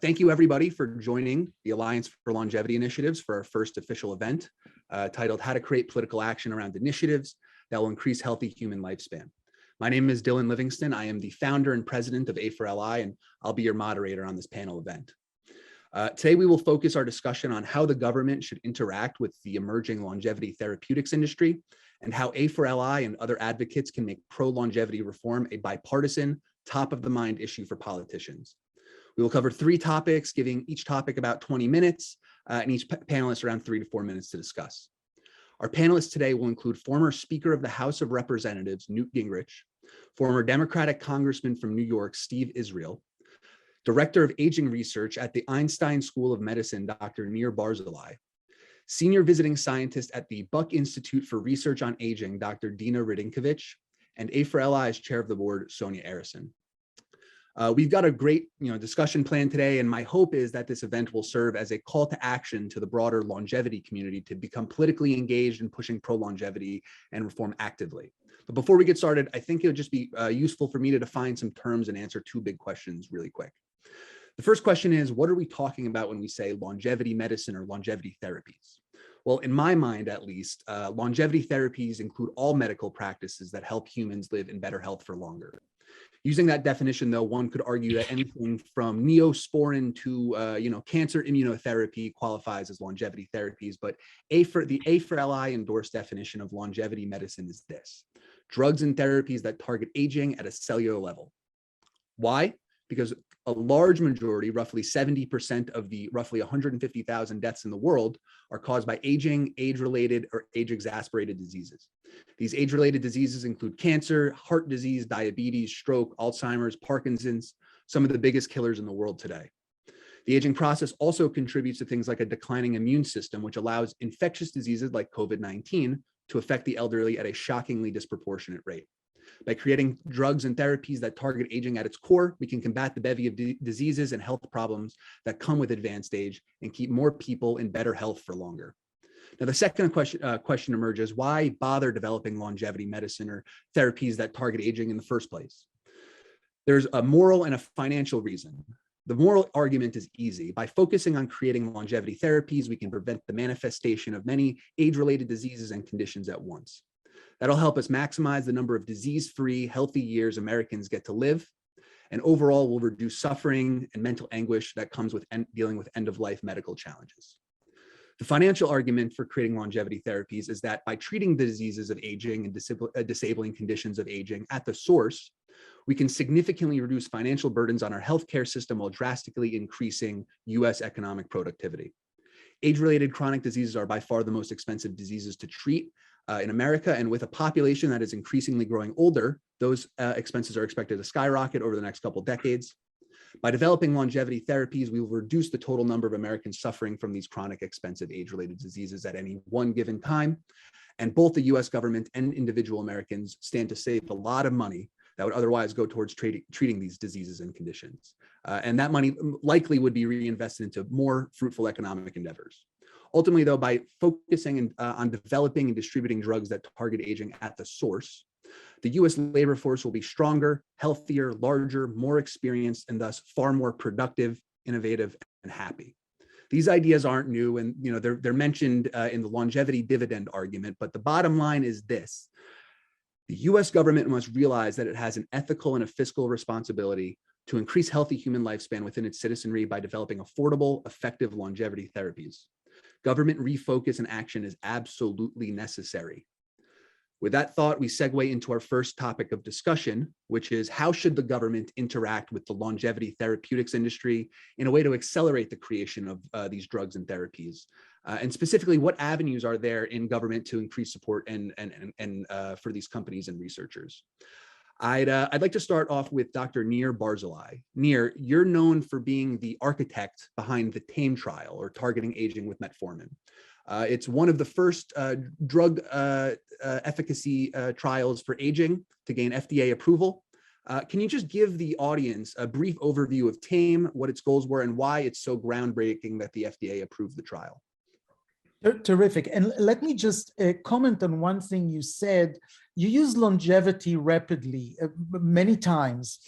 Thank you, everybody, for joining the Alliance for Longevity Initiatives for our first official event titled How to Create Political Action Around Initiatives That Will Increase Healthy Human Lifespan. My name is Dylan Livingston. I am the founder and president of A4LI, and I'll be your moderator on this panel event. Today, we will focus our discussion on how the government should interact with the emerging longevity therapeutics industry and how A4LI and other advocates can make pro-longevity reform a bipartisan, top-of-the-mind issue for politicians. We will cover 3 topics, giving each topic about 20 minutes, and each panelist around 3 to 4 minutes to discuss. Our panelists today will include former Speaker of the House of Representatives, Newt Gingrich, former Democratic Congressman from New York, Steve Israel, Director of Aging Research at the Einstein School of Medicine, Dr. Nir Barzilai, Senior Visiting Scientist at the Buck Institute for Research on Aging, Dr. Dina Radenkovic, and A4LI's Chair of the Board, Sonia Arrison. We've got a great discussion plan today, and my hope is that this event will serve as a call to action to the broader longevity community to become politically engaged in pushing pro-longevity and reform actively. But before we get started, I think it would just be useful for me to define some terms and answer 2 big questions really quick. The first question is, what are we talking about when we say longevity medicine or longevity therapies? Well, in my mind, at least, longevity therapies include all medical practices that help humans live in better health for longer. Using that definition, though, one could argue that anything from neosporin to cancer immunotherapy qualifies as longevity therapies. But the A4LI endorsed definition of longevity medicine is this: drugs and therapies that target aging at a cellular level. Why? Because a large majority, roughly 70% of the roughly 150,000 deaths in the world are caused by aging, age-related, or age-exacerbated diseases. These age-related diseases include cancer, heart disease, diabetes, stroke, Alzheimer's, Parkinson's, some of the biggest killers in the world today. The aging process also contributes to things like a declining immune system, which allows infectious diseases like COVID-19 to affect the elderly at a shockingly disproportionate rate. By creating drugs and therapies that target aging at its core, we can combat the bevy of diseases and health problems that come with advanced age and keep more people in better health for longer. Now, the second question emerges: why bother developing longevity medicine or therapies that target aging in the first place? There's a moral and a financial reason. The moral argument is easy. By focusing on creating longevity therapies, we can prevent the manifestation of many age-related diseases and conditions at once. That'll help us maximize the number of disease-free, healthy years Americans get to live, and overall will reduce suffering and mental anguish that comes with dealing with end-of-life medical challenges. The financial argument for creating longevity therapies is that by treating the diseases of aging and disabling conditions of aging at the source, we can significantly reduce financial burdens on our healthcare system while drastically increasing U.S. economic productivity. Age-related chronic diseases are by far the most expensive diseases to treat in America, and with a population that is increasingly growing older, those expenses are expected to skyrocket over the next couple decades. By developing longevity therapies, we will reduce the total number of Americans suffering from these chronic, expensive age-related diseases at any one given time. And both the US government and individual Americans stand to save a lot of money that would otherwise go towards treating these diseases and conditions. And that money likely would be reinvested into more fruitful economic endeavors. Ultimately, though, by focusing on developing and distributing drugs that target aging at the source, the U.S. labor force will be stronger, healthier, larger, more experienced, and thus far more productive, innovative, and happy. These ideas aren't new, and they're mentioned in the longevity dividend argument, but the bottom line is this: the U.S. government must realize that it has an ethical and a fiscal responsibility to increase healthy human lifespan within its citizenry by developing affordable, effective longevity therapies. Government refocus and action is absolutely necessary. With that thought, we segue into our first topic of discussion, which is how should the government interact with the longevity therapeutics industry in a way to accelerate the creation of these drugs and therapies? And specifically, what avenues are there in government to increase support and for these companies and researchers? I'd like to start off with Dr. Nir Barzilai. Nir, you're known for being the architect behind the TAME trial, or Targeting Aging with Metformin. It's one of the first drug efficacy trials for aging to gain FDA approval. Can you just give the audience a brief overview of TAME, what its goals were, and why it's so groundbreaking that the FDA approved the trial? Terrific. And let me just comment on one thing you said. You use longevity rapidly many times.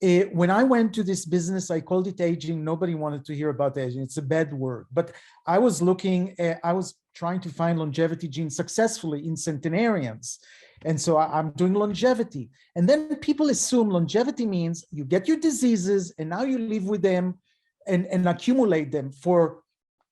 When I went to this business, I called it aging. Nobody wanted to hear about aging. It's a bad word. But I was trying to find longevity genes successfully in centenarians. And so I'm doing longevity. And then people assume longevity means you get your diseases and now you live with them and accumulate them for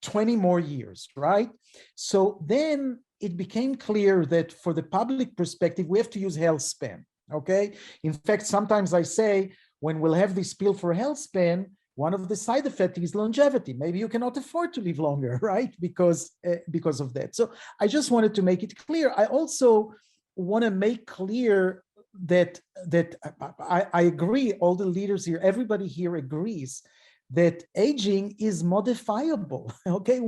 20 more years, right? So then it became clear that for the public perspective, we have to use health span, okay? In fact, sometimes I say, when we'll have this pill for health span, one of the side effects is longevity. Maybe you cannot afford to live longer, right? Because of that. So I just wanted to make it clear. I also want to make clear that I agree, all the leaders here, everybody here agrees that aging is modifiable, okay?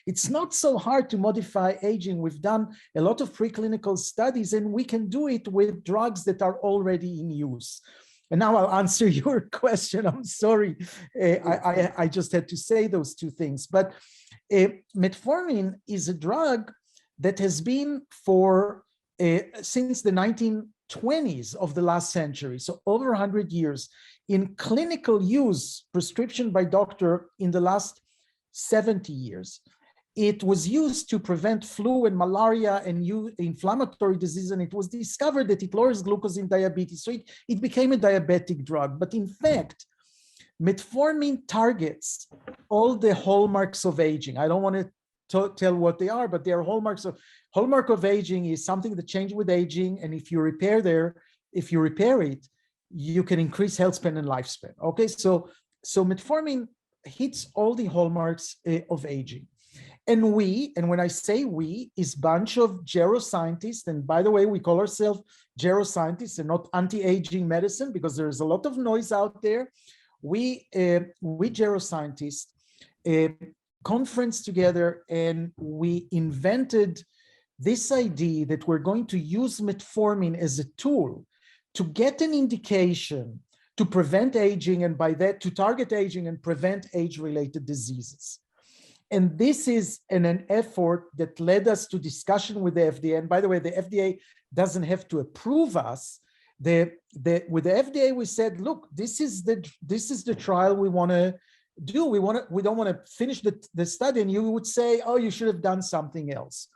It's not so hard to modify aging. We've done a lot of preclinical studies and we can do it with drugs that are already in use. And now I'll answer your question. I'm sorry, I just had to say those two things. But metformin is a drug that has been for since the 1920s of the last century, so over 100 years, in clinical use, prescription by doctor in the last 70 years. It was used to prevent flu and malaria and inflammatory disease, and it was discovered that it lowers glucose in diabetes. So it became a diabetic drug. But in fact, metformin targets all the hallmarks of aging. I don't want to tell what they are, but they are hallmarks of hallmark of aging is something that changes with aging. And if you repair it, you can increase health span and lifespan. Okay, so metformin hits all the hallmarks of aging. And when I say we, is a bunch of geroscientists, and by the way, we call ourselves geroscientists and not anti-aging medicine because there's a lot of noise out there. We geroscientists conferenced together and we invented this idea that we're going to use metformin as a tool to get an indication to prevent aging, and by that to target aging and prevent age-related diseases. And this is an effort that led us to discussion with the FDA. And by the way, the FDA doesn't have to approve us. With the FDA, we said, look, this is the trial we want to do. We don't want to finish the study, and you would say, oh, you should have done something else.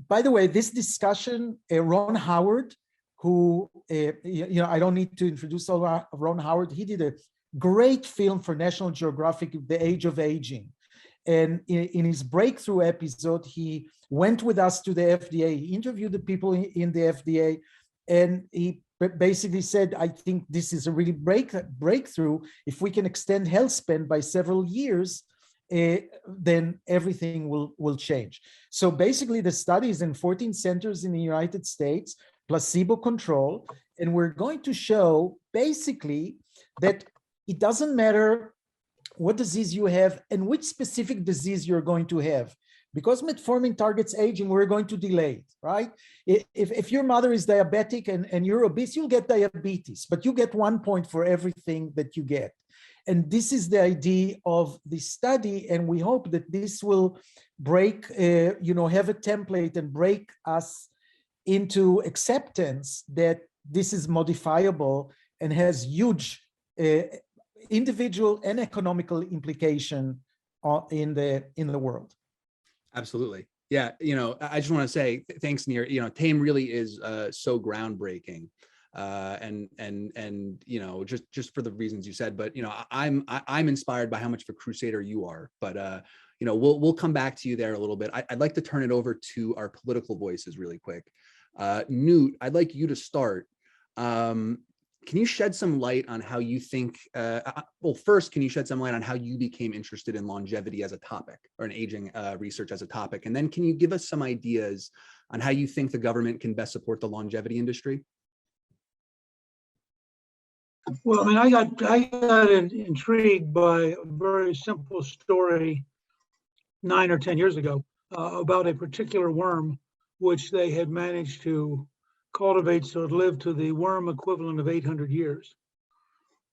By the way, this discussion, Ron Howard, who I don't need to introduce Ron Howard. He did a great film for National Geographic, The Age of Aging. And in his breakthrough episode, he went with us to the FDA. He interviewed the people in the FDA, and he basically said, I think this is a really breakthrough. If we can extend health span by several years, then everything will change. So basically, the study is in 14 centers in the United States, placebo control, and we're going to show basically that it doesn't matter what disease you have and which specific disease you're going to have. Because metformin targets aging, we're going to delay it, right? If your mother is diabetic and you're obese, you'll get diabetes, but you get 1 point for everything that you get. And this is the idea of this study, and we hope that this will break, have a template and break us into acceptance that this is modifiable and has huge individual and economical implication in the world. Absolutely. Yeah. I just want to say thanks, Nir. TAME really is so groundbreaking. And just for the reasons you said, but I'm inspired by how much of a crusader you are, but we'll come back to you there a little bit. I'd like to turn it over to our political voices really quick. Newt, I'd like you to start. Can you shed some light on how you think, first, can you shed some light on how you became interested in longevity as a topic, or in aging research as a topic? And then can you give us some ideas on how you think the government can best support the longevity industry? Well, I got intrigued by a very simple story 9 or 10 years ago about a particular worm which they had managed to cultivate so it lived to the worm equivalent of 800 years.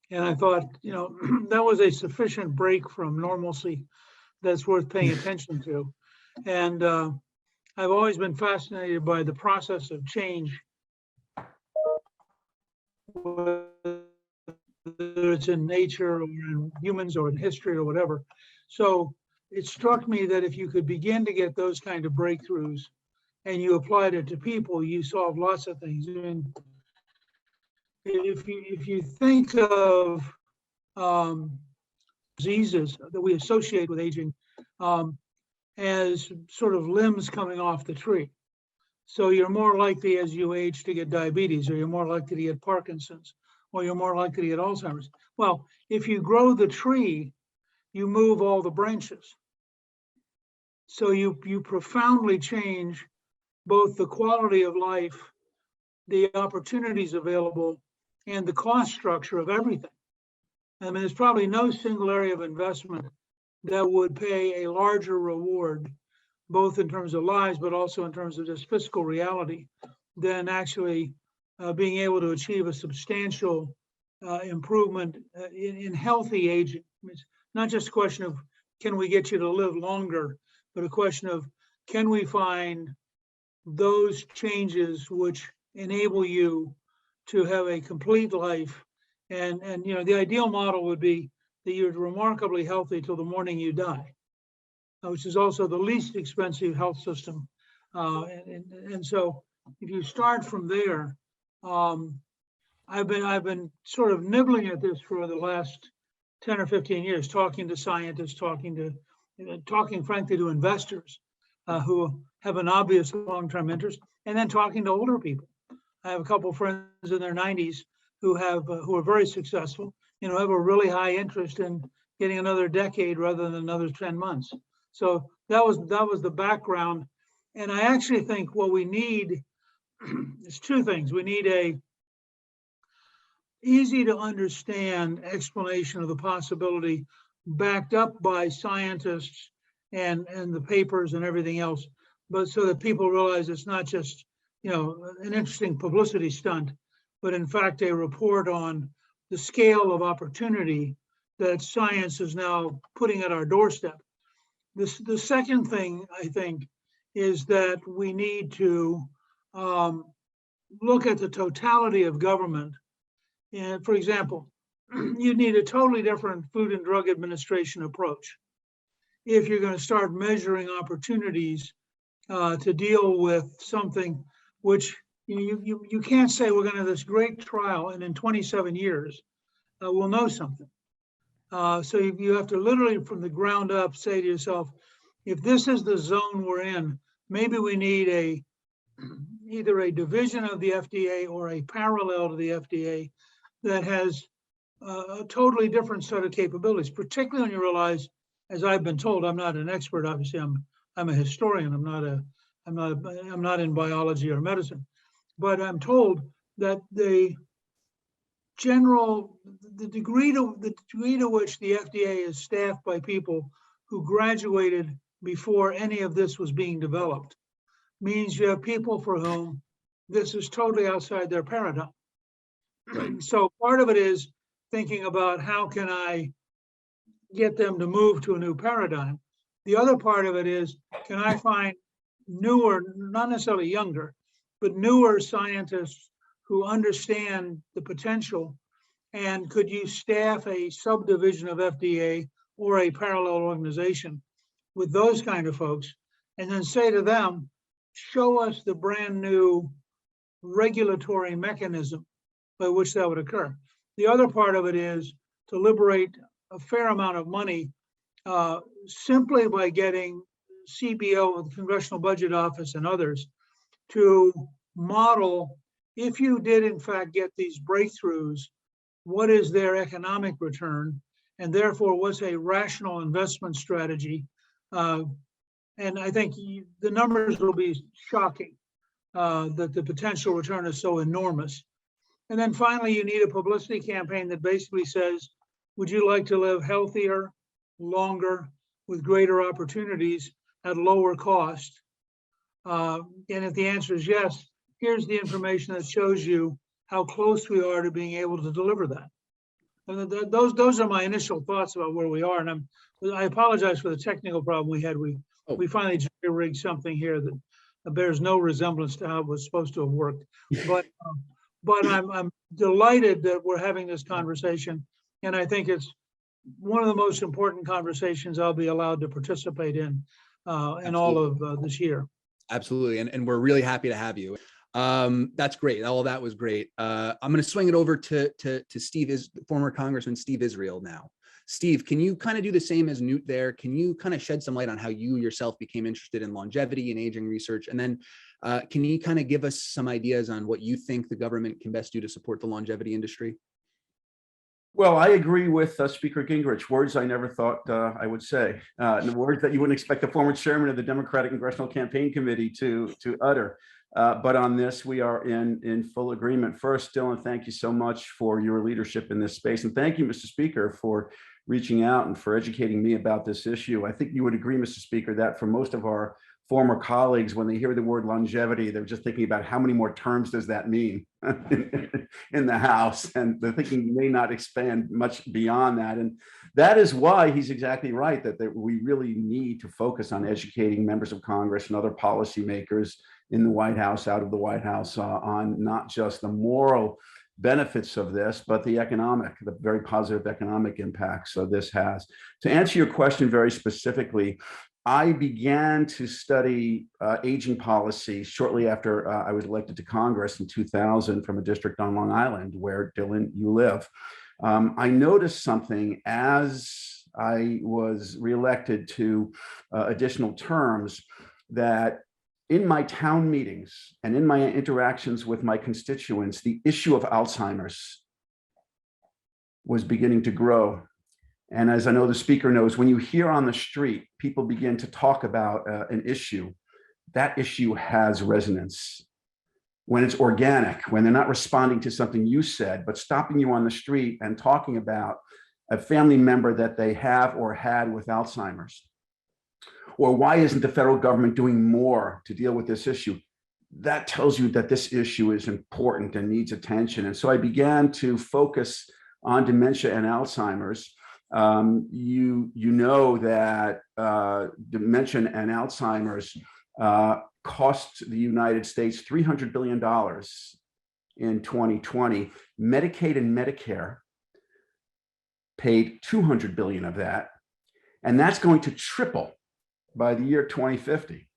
And I thought, that was a sufficient break from normalcy that's worth paying attention to. And I've always been fascinated by the process of change, whether whether it's in nature or in humans or in history or whatever. So it struck me that if you could begin to get those kind of breakthroughs and you applied it to people, you solve lots of things. I mean, if you think of diseases that we associate with aging as sort of limbs coming off the tree. So you're more likely as you age to get diabetes, or you're more likely to get Parkinson's, or you're more likely to get Alzheimer's. Well, if you grow the tree, you move all the branches. So you profoundly change both the quality of life, the opportunities available, and the cost structure of everything. I mean, there's probably no single area of investment that would pay a larger reward, both in terms of lives, but also in terms of just fiscal reality, than actually being able to achieve a substantial improvement in healthy aging. It's not just a question of, can we get you to live longer, but a question of, can we find those changes which enable you to have a complete life? And you know, the ideal model would be that you're remarkably healthy till the morning you die, which is also the least expensive health system. And so if you start from there, I've been sort of nibbling at this for the last 10 or 15 years, talking to scientists, talking frankly to investors who have an obvious long-term interest, and then talking to older people. I have a couple of friends in their 90s who are very successful, you know, have a really high interest in getting another decade rather than another 10 months. So that was the background. And I actually think what we need is two things. We need a easy to understand explanation of the possibility backed up by scientists and the papers and everything else, but so that people realize it's not just, you know, an interesting publicity stunt, but in fact a report on the scale of opportunity that science is now putting at our doorstep. The second thing, I think, is that we need to look at the totality of government. And for example, you need a totally different Food and Drug Administration approach if you're going to start measuring opportunities to deal with something which you can't say we're going to have this great trial and in 27 years we'll know something. So you have to literally from the ground up say to yourself, if this is the zone we're in, maybe we need either a division of the FDA or a parallel to the FDA that has a totally different set of capabilities, particularly when you realize, as I've been told, I'm not an expert, obviously I'm a historian, I'm not in biology or medicine, but I'm told that the degree to which the FDA is staffed by people who graduated before any of this was being developed means you have people for whom this is totally outside their paradigm. Right. So part of it is thinking about how can I get them to move to a new paradigm. The other part of it is, can I find newer, not necessarily younger, but newer scientists who understand the potential, and could you staff a subdivision of FDA or a parallel organization with those kind of folks, and then say to them, show us the brand new regulatory mechanism by which that would occur. The other part of it is to liberate a fair amount of money simply by getting CBO, the Congressional Budget Office, and others to model, if you did in fact get these breakthroughs, what is their economic return, and therefore what's a rational investment strategy. And I think the numbers will be shocking that the potential return is so enormous. And then finally, you need a publicity campaign that basically says, would you like to live healthier, longer, with greater opportunities at lower cost? And if the answer is yes, here's the information that shows you how close we are to being able to deliver that. And those are my initial thoughts about where we are. And I apologize for the technical problem we had. We finally rigged something here that bears no resemblance to how it was supposed to have worked. But I'm delighted that we're having this conversation. And I think it's one of the most important conversations I'll be allowed to participate in all of this year. Absolutely. And we're really happy to have you. That's great. All of that was great. I'm going to swing it over to Steve, former Congressman Steve Israel now. Steve, can you kind of do the same as Newt there? Can you kind of shed some light on how you yourself became interested in longevity and aging research? And then can you kind of give us some ideas on what you think the government can best do to support the longevity industry? Well, I agree with Speaker Gingrich, words I never thought I would say, and words that you wouldn't expect the former chairman of the Democratic Congressional Campaign Committee to utter. But on this, we are in full agreement. First, Dylan, thank you so much for your leadership in this space. And thank you, Mr. Speaker, for reaching out and for educating me about this issue. I think you would agree, Mr. Speaker, that for most of our former colleagues, when they hear the word longevity, they're just thinking about how many more terms does that mean in the House, and the thinking may not expand much beyond that. And that is why he's exactly right, that we really need to focus on educating members of Congress and other policymakers in the White House, out of the White House, on not just the moral benefits of this, but the very positive economic impacts this has. To answer your question very specifically, I began to study aging policy shortly after I was elected to Congress in 2000 from a district on Long Island, where, Dylan, you live. I noticed something as I was reelected to additional terms, that in my town meetings and in my interactions with my constituents, the issue of Alzheimer's was beginning to grow. And as I know the speaker knows, when you hear on the street, people begin to talk about an issue, that issue has resonance. When it's organic, when they're not responding to something you said, but stopping you on the street and talking about a family member that they have or had with Alzheimer's. Or why isn't the federal government doing more to deal with this issue? That tells you that this issue is important and needs attention. And so I began to focus on dementia and Alzheimer's. You know that dementia and Alzheimer's cost the United States $300 billion in 2020. Medicaid and Medicare paid $200 billion of that, and that's going to triple by the year 2050.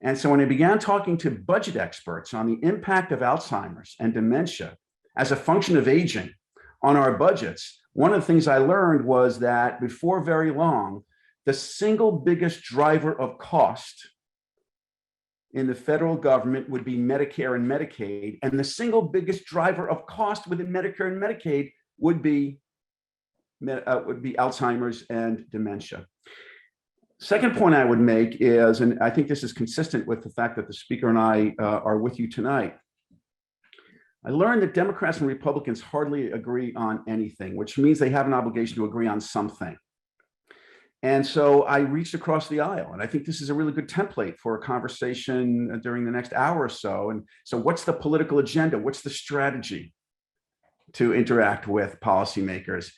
And so when I began talking to budget experts on the impact of Alzheimer's and dementia as a function of aging on our budgets, one of the things I learned was that before very long, the single biggest driver of cost in the federal government would be Medicare and Medicaid, and the single biggest driver of cost within Medicare and Medicaid would be Alzheimer's and dementia. Second point I would make is, and I think this is consistent with the fact that the speaker and I are with you tonight, I learned that Democrats and Republicans hardly agree on anything, which means they have an obligation to agree on something. And so I reached across the aisle, and I think this is a really good template for a conversation during the next hour or so. And so what's the political agenda? What's the strategy to interact with policymakers?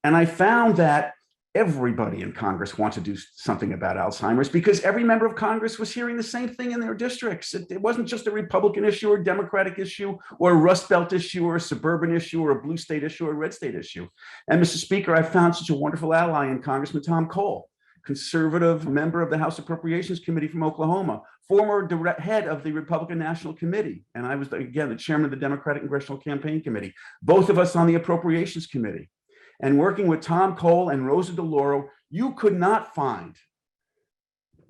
And I found that everybody in Congress wants to do something about Alzheimer's, because every member of Congress was hearing the same thing in their districts. It wasn't just a Republican issue or a Democratic issue or a Rust Belt issue or a suburban issue or a blue state issue or a red state issue. And Mr. Speaker, I found such a wonderful ally in Congressman Tom Cole, conservative member of the House Appropriations Committee from Oklahoma, former head of the Republican National Committee. And I was, again, the chairman of the Democratic Congressional Campaign Committee, both of us on the Appropriations Committee. And working with Tom Cole and Rosa DeLauro, you could not find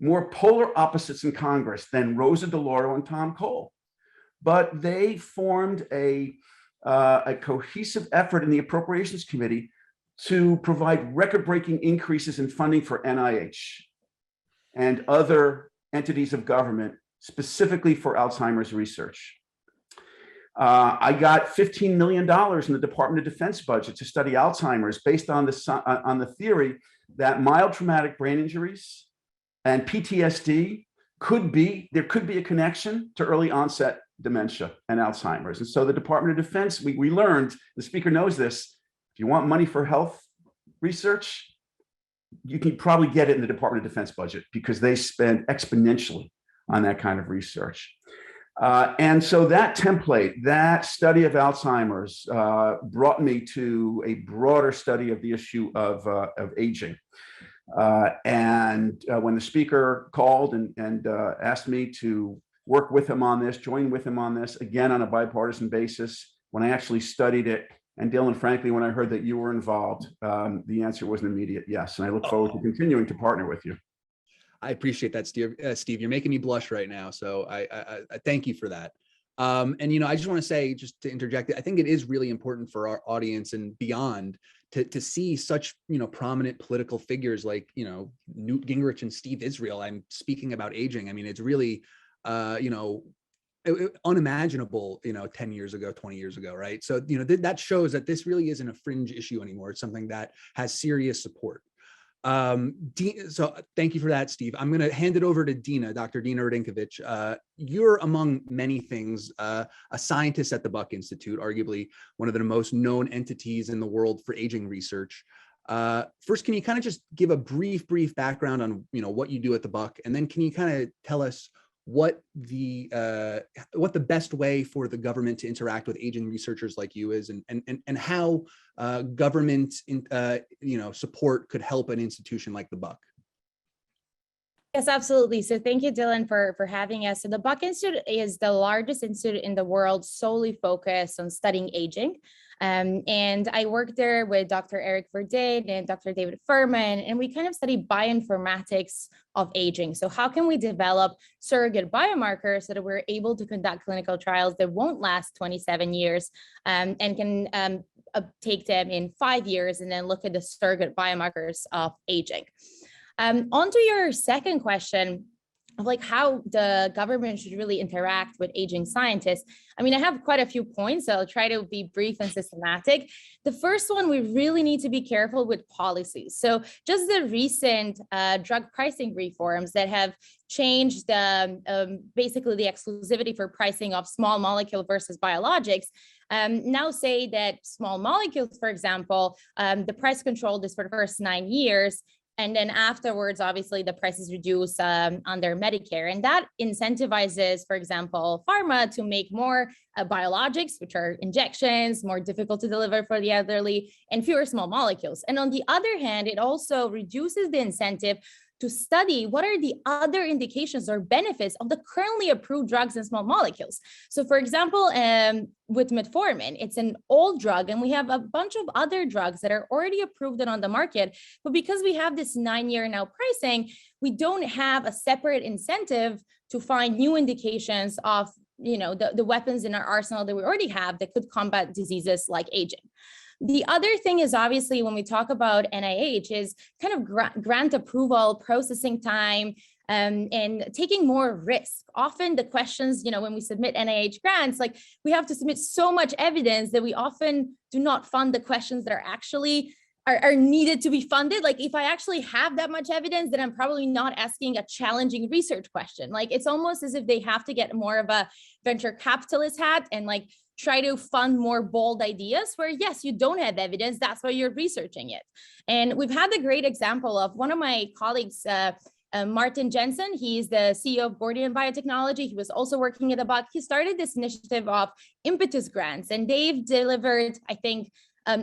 more polar opposites in Congress than Rosa DeLauro and Tom Cole. But they formed a cohesive effort in the Appropriations Committee to provide record-breaking increases in funding for NIH and other entities of government, specifically for Alzheimer's research. I got $15 million in the Department of Defense budget to study Alzheimer's, based on the theory that mild traumatic brain injuries and PTSD there could be a connection to early onset dementia and Alzheimer's. And so the Department of Defense, we learned, the speaker knows this, if you want money for health research, you can probably get it in the Department of Defense budget, because they spend exponentially on that kind of research. And so that template, that study of Alzheimer's brought me to a broader study of the issue of aging. And when the speaker called and asked me to work with him on this, join with him on this, again, on a bipartisan basis, when I actually studied it, and Dylan, frankly, when I heard that you were involved, the answer was an immediate yes. And I look forward to continuing to partner with you. I appreciate that, Steve. Steve, you're making me blush right now. So I thank you for that. And, you know, I just want to say, just to interject, I think it is really important for our audience and beyond to see such, you know, prominent political figures like, you know, Newt Gingrich and Steve Israel. I'm speaking about aging. I mean, it's really, you know, unimaginable, you know, 10 years ago, 20 years ago, right? So, you know, that shows that this really isn't a fringe issue anymore. It's something that has serious support. So thank you for that, Steve. I'm going to hand it over to Dina, Dr. Dina Radenkovic. You're, among many things, a scientist at the Buck Institute, arguably one of the most known entities in the world for aging research. First, can you kind of just give a brief background on, you know, what you do at the Buck, and then can you kind of tell us what the best way for the government to interact with aging researchers like you is, and how government you know, support could help an institution like the Buck? Yes, absolutely. So thank you, Dylan, for having us. So the Buck Institute is the largest institute in the world solely focused on studying aging. And I work there with Dr. Eric Verdin and Dr. David Furman, and we kind of study bioinformatics of aging. So how can we develop surrogate biomarkers so that we're able to conduct clinical trials that won't last 27 years and can take them in 5 years and then look at the surrogate biomarkers of aging. On to your second question of like how the government should really interact with aging scientists. I mean, I have quite a few points, so I'll try to be brief and systematic. The first one, we really need to be careful with policies. So just the recent drug pricing reforms that have changed basically the exclusivity for pricing of small molecule versus biologics now say that small molecules, for example, the price control is for the first 9 years. And then afterwards, obviously, the price is reduced under Medicare. And that incentivizes, for example, pharma to make more biologics, which are injections, more difficult to deliver for the elderly, and fewer small molecules. And on the other hand, it also reduces the incentive to study what are the other indications or benefits of the currently approved drugs and small molecules. So for example, with metformin, it's an old drug, and we have a bunch of other drugs that are already approved and on the market. But because we have this 9-year now pricing, we don't have a separate incentive to find new indications of, you know, the weapons in our arsenal that we already have that could combat diseases like aging. The other thing is, obviously, when we talk about NIH, is kind of grant approval, processing time, and taking more risk. Often the questions, you know, when we submit NIH grants, like we have to submit so much evidence that we often do not fund the questions that are actually are needed to be funded. Like if I actually have that much evidence, then I'm probably not asking a challenging research question. Like it's almost as if they have to get more of a venture capitalist hat and like try to fund more bold ideas where, yes, you don't have evidence, that's why you're researching it. And we've had a great example of one of my colleagues, Martin Jensen. He's the CEO of Gordian Biotechnology. He was also working at the Buck. He started this initiative of impetus grants, and they've delivered, I think,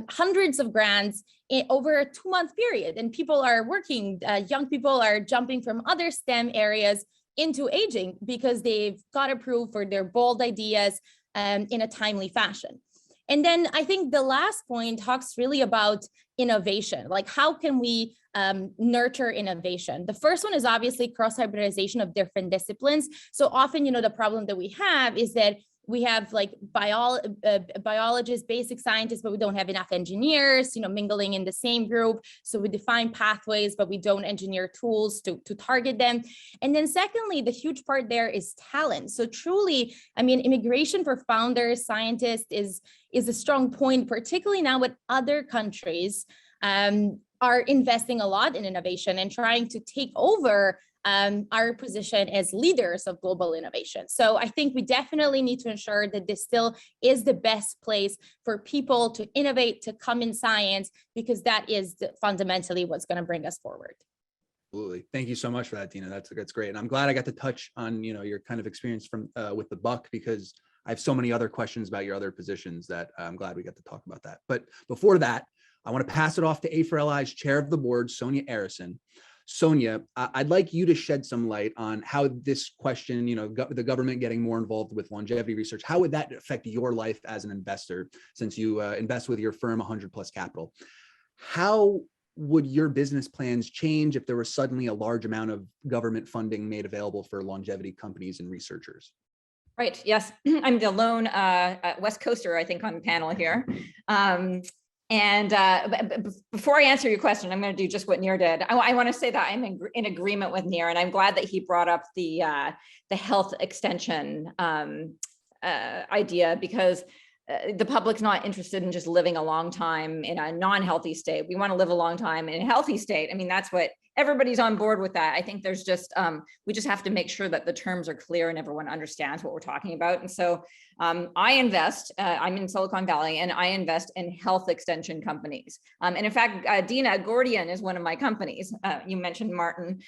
hundreds of grants over a 2-month period. And people are working, young people are jumping from other STEM areas into aging because they've got approved for their bold ideas in a timely fashion. And then I think the last point talks really about innovation, like how can we nurture innovation? The first one is obviously cross-hybridization of different disciplines. So often, you know, the problem that we have is that we have like biologists, basic scientists, but we don't have enough engineers, you know, mingling in the same group. So we define pathways, but we don't engineer tools to target them. And then secondly, the huge part there is talent. So truly, I mean, immigration for founders, scientists is a strong point, particularly now with other countries are investing a lot in innovation and trying to take over our position as leaders of global innovation. So I think we definitely need to ensure that this still is the best place for people to innovate, to come in science, because that is fundamentally what's going to bring us forward. Absolutely. Thank you so much for that, Dina. That's great. And I'm glad I got to touch on, your kind of experience from with the buck, because I have so many other questions about your other positions that I'm glad we got to talk about that. But before that, I want to pass it off to A4LI's chair of the board, Sonia Arrison. Sonia, I'd like you to shed some light on how this question, the government getting more involved with longevity research, how would that affect your life as an investor, since you invest with your firm 100+ Capital? How would your business plans change if there was suddenly a large amount of government funding made available for longevity companies and researchers? Right. Yes, I'm the lone West Coaster, I think, on the panel here. Before I answer your question, I'm going to do just what Nir did. I want to say that I'm in agreement with Nir, and I'm glad that he brought up the health extension idea, because the public's not interested in just living a long time in a non-healthy state. We want to live a long time in a healthy state. I mean, that's what everybody's on board with that. I think there's just, we just have to make sure that the terms are clear and everyone understands what we're talking about. And so I invest, I'm in Silicon Valley, and I invest in health extension companies. And in fact, Dina, Gordian is one of my companies. You mentioned Martin,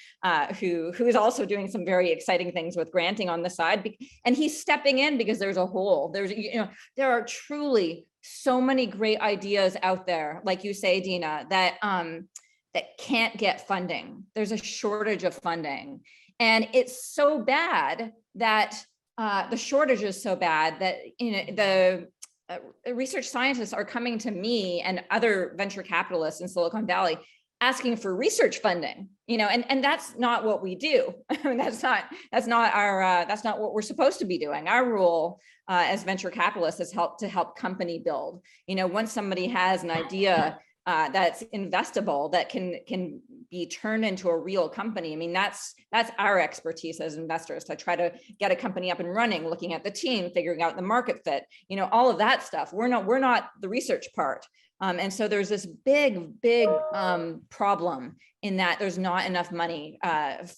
who is also doing some very exciting things with granting on the side. And he's stepping in because there's a hole. There are truly so many great ideas out there, like you say, Dina, that can't get funding. There's a shortage of funding. And it's so bad that the shortage is so bad that the research scientists are coming to me and other venture capitalists in Silicon Valley asking for research funding, and that's not what we do. I mean, that's not what we're supposed to be doing. Our role as venture capitalists is to help company build. Once somebody has an idea that's investable, that can be turned into a real company. I mean, that's our expertise as investors, to try to get a company up and running, looking at the team, figuring out the market fit, all of that stuff. We're not the research part. And so there's this big problem in that there's not enough money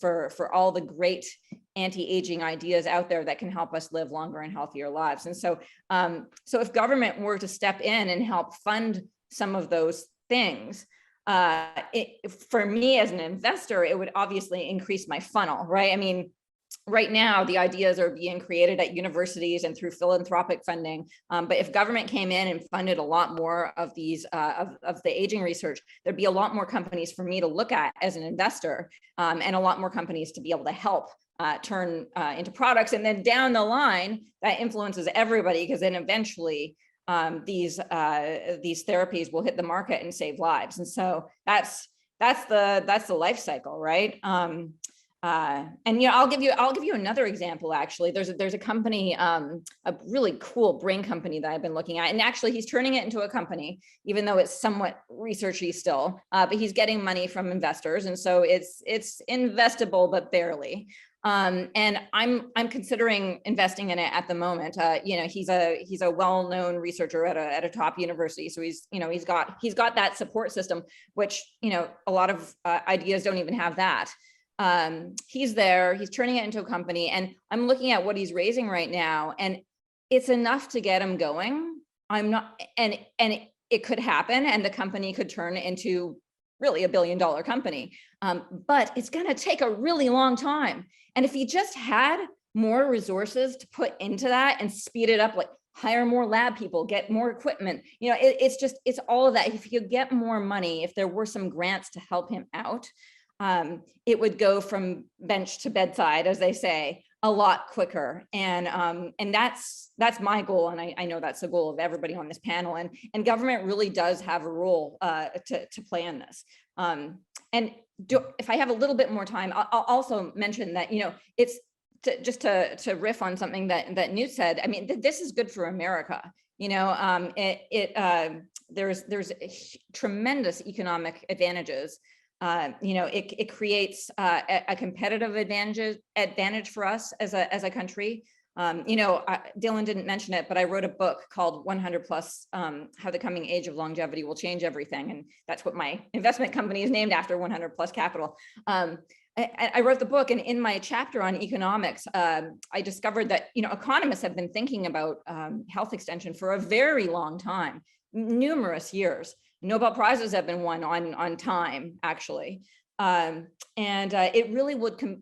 for all the great anti-aging ideas out there that can help us live longer and healthier lives. And so if government were to step in and help fund some of those things, for me as an investor, it would obviously increase my funnel, right? I mean, right now the ideas are being created at universities and through philanthropic funding, but if government came in and funded a lot more of these of the aging research, there'd be a lot more companies for me to look at as an investor, and a lot more companies to be able to help turn into products. And then down the line, that influences everybody, because then eventually these therapies will hit the market and save lives. And so that's the life cycle, right? And I'll give you another example. Actually, there's a company, a really cool brain company that I've been looking at, and actually he's turning it into a company, even though it's somewhat researchy still. But he's getting money from investors, and so it's investable, but barely. And I'm considering investing in it at the moment. He's a well-known researcher at a top university, so he's got that support system, which a lot of ideas don't even have that. He's there, he's turning it into a company, and I'm looking at what he's raising right now, and it's enough to get him going. And it could happen, and the company could turn into really $1 billion company. But it's going to take a really long time. And if he just had more resources to put into that and speed it up, like hire more lab people, get more equipment, it's all of that. If you get more money, if there were some grants to help him out, it would go from bench to bedside, as they say, a lot quicker. And that's my goal. And I know that's the goal of everybody on this panel. And government really does have a role to play in this. If I have a little bit more time, I'll also mention that, it's just to riff on something that Newt said. I mean, this is good for America. There's tremendous economic advantages. It creates a competitive advantage for us as a country. Dylan didn't mention it, but I wrote a book called 100+, How the Coming Age of Longevity Will Change Everything. And that's what my investment company is named after, 100+ Capital. I wrote the book, and in my chapter on economics, I discovered that, economists have been thinking about health extension for a very long time, numerous years. Nobel Prizes have been won on time, actually. It really would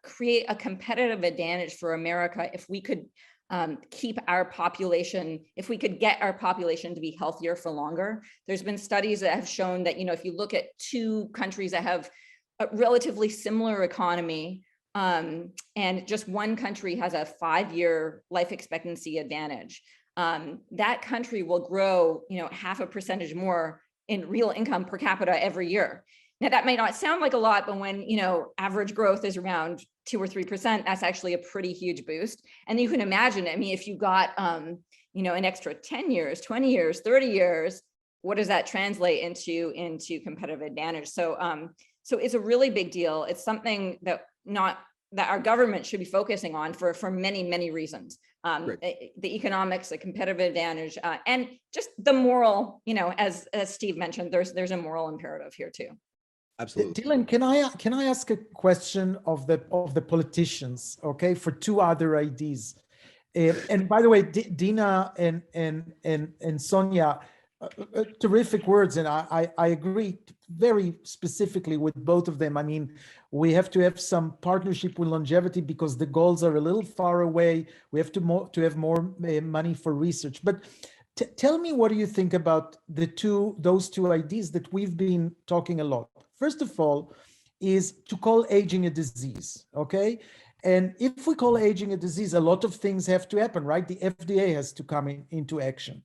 create a competitive advantage for America if we could keep our population, if we could get our population to be healthier for longer. There's been studies that have shown that, if you look at two countries that have a relatively similar economy, and just one country has a 5-year life expectancy advantage, that country will grow, 0.5 percentage more in real income per capita every year. Now, that may not sound like a lot, but when, average growth is around 2 or 3%, that's actually a pretty huge boost. And you can imagine, if you got, an extra 10 years, 20 years, 30 years, what does that translate into competitive advantage? So it's a really big deal. It's something that our government should be focusing on for many, many reasons. The economics, the competitive advantage, and just the moral, as Steve mentioned, there's a moral imperative here too. Absolutely. Dylan, can I ask a question of the politicians, okay, for two other IDs? And by the way, Dina and Sonia, terrific words, and I agree very specifically with both of them. I mean, we have to have some partnership with longevity because the goals are a little far away. We have to have more money for research. But tell me, what do you think about those two ideas that we've been talking a lot? First of all, is to call aging a disease, okay? And if we call aging a disease, a lot of things have to happen, right? The FDA has to come into action.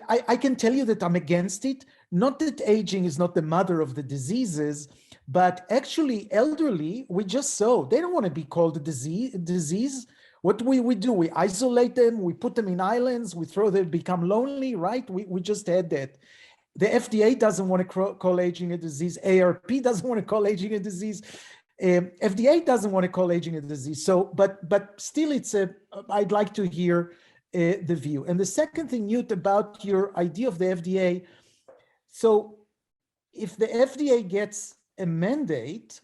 I can tell you that I'm against it. Not that aging is not the mother of the diseases, but actually elderly, we just saw, they don't want to be called a disease. What we do, we isolate them, we put them in islands, we throw them, become lonely, right? We just had that. The FDA doesn't want to call aging a disease. ARP doesn't want to call aging a disease. FDA doesn't want to call aging a disease. So, but still, I'd like to hear the view. And the second thing, Newt, about your idea of the FDA. So, if the FDA gets a mandate,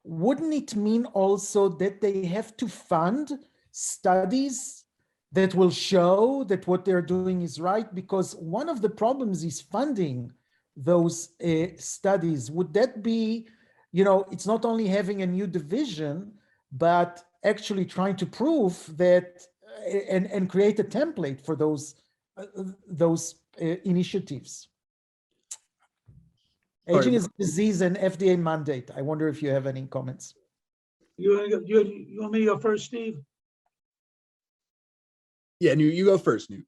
wouldn't it mean also that they have to fund studies that will show that what they're doing is right? Because one of the problems is funding those studies. Would that be, it's not only having a new division, but actually trying to prove that and create a template for those initiatives? Aging is a disease and FDA mandate. I wonder if you have any comments. You want me to go first, Steve? Yeah, Newt, you go first, Newt.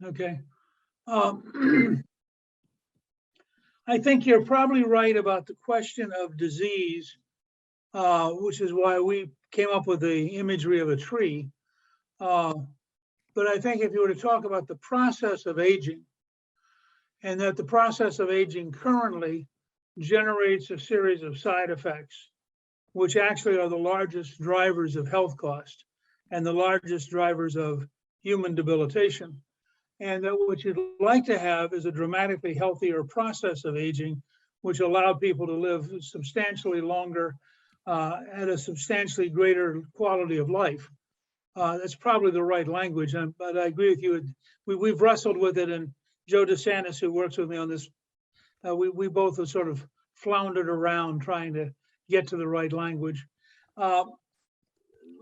Okay. I think you're probably right about the question of disease, which is why we came up with the imagery of a tree. But I think if you were to talk about the process of aging, and that the process of aging currently generates a series of side effects, which actually are the largest drivers of health cost and the largest drivers of human debilitation. And that what you'd like to have is a dramatically healthier process of aging, which allowed people to live substantially longer at a substantially greater quality of life. That's probably the right language, but I agree with you. We've wrestled with it, and Joe DeSantis, who works with me on this, we both have sort of floundered around trying to get to the right language.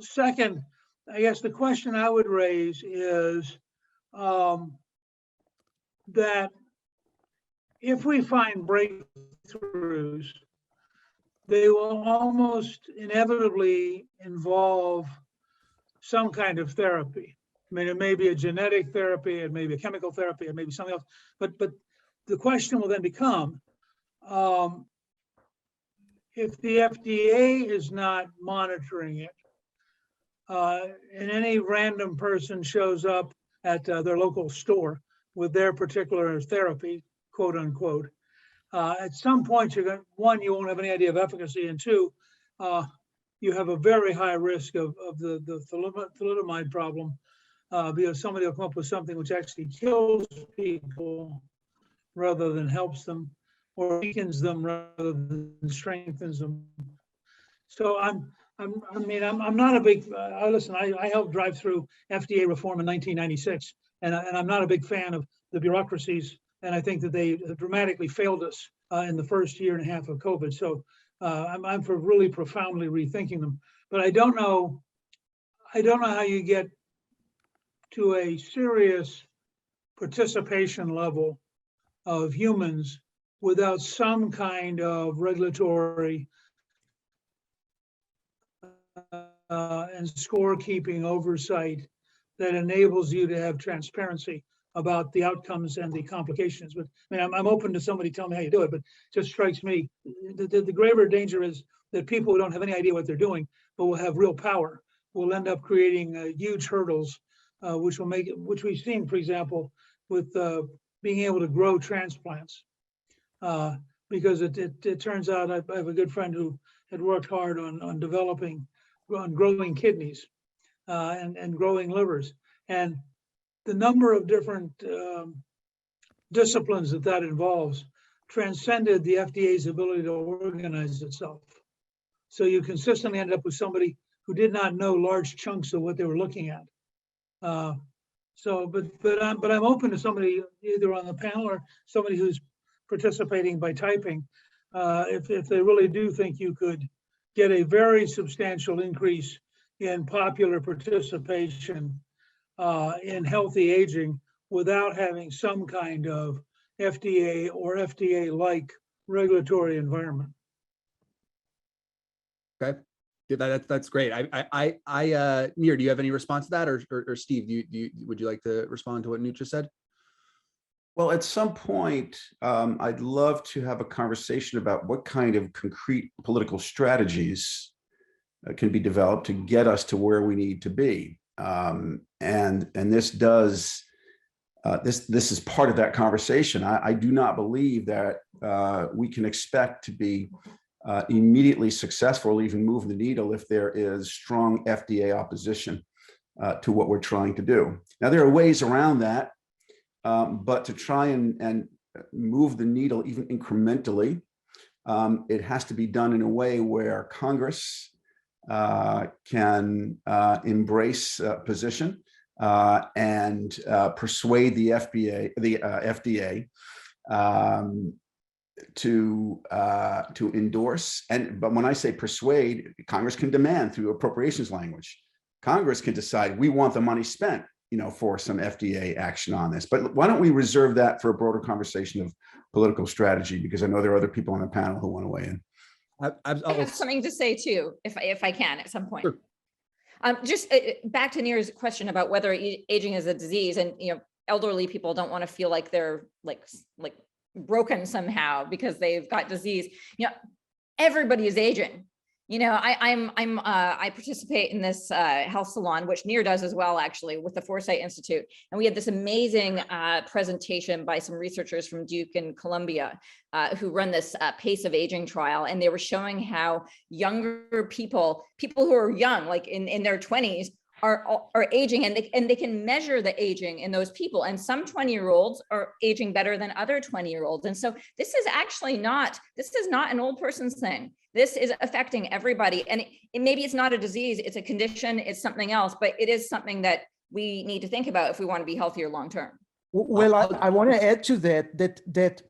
Second, I guess the question I would raise is that if we find breakthroughs, they will almost inevitably involve some kind of therapy. I mean, it may be a genetic therapy, it may be a chemical therapy, it may be something else, but the question will then become, if the FDA is not monitoring it, and any random person shows up at their local store with their particular therapy, quote unquote, at some point you won't have any idea of efficacy, and two, you have a very high risk of the thalidomide problem, because somebody will come up with something which actually kills people rather than helps them, or weakens them rather than strengthens them. So I'm not a big, listen, I helped drive through FDA reform in 1996, and I'm not a big fan of the bureaucracies, and I think that they dramatically failed us in the first year and a half of COVID. So I'm for really profoundly rethinking them, but I don't know how you get to a serious participation level of humans without some kind of regulatory and scorekeeping oversight that enables you to have transparency about the outcomes and the complications. But I mean, I'm open to somebody telling me how you do it, but it just strikes me the graver danger is that people who don't have any idea what they're doing, but will have real power, will end up creating huge hurdles, which will make it, which we've seen, for example, with being able to grow transplants. Because it turns out I have a good friend who had worked hard on growing kidneys and growing livers, and the number of different disciplines that involves transcended the FDA's ability to organize itself. So you consistently end up with somebody who did not know large chunks of what they were looking at. But I'm open to somebody either on the panel or somebody who's participating by typing, if they really do think you could get a very substantial increase in popular participation in healthy aging without having some kind of FDA or FDA-like regulatory environment. Okay, yeah, that's great. Nir, do you have any response to that, or Steve, would you like to respond to what Newt just said? Well, at some point, I'd love to have a conversation about what kind of concrete political strategies can be developed to get us to where we need to be. And this does, this is part of that conversation. I do not believe that we can expect to be immediately successful or even move the needle if there is strong FDA opposition to what we're trying to do. Now, there are ways around that. But to try and move the needle even incrementally, it has to be done in a way where Congress can embrace a position and persuade the FDA to endorse. But when I say persuade, Congress can demand through appropriations language. Congress can decide we want the money spent, for some FDA action on this. But why don't we reserve that for a broader conversation of political strategy? Because I know there are other people on the panel who want to weigh in. I have something to say too, if I can at some point. Sure. Just back to Nir's question about whether aging is a disease, and elderly people don't want to feel like they're like broken somehow because they've got disease. Everybody is aging. I participate in this health salon, which Nir does as well, actually, with the Foresight Institute. And we had this amazing presentation by some researchers from Duke and Columbia who run this pace of aging trial. And they were showing how younger people who are young, like in their 20s, are aging, and they can measure the aging in those people. And some 20-year-olds are aging better than other 20-year-olds. And so this is not an old person's thing. This is affecting everybody. And maybe it's not a disease, it's a condition, it's something else, but it is something that we need to think about if we want to be healthier long-term. Well, I want to add to that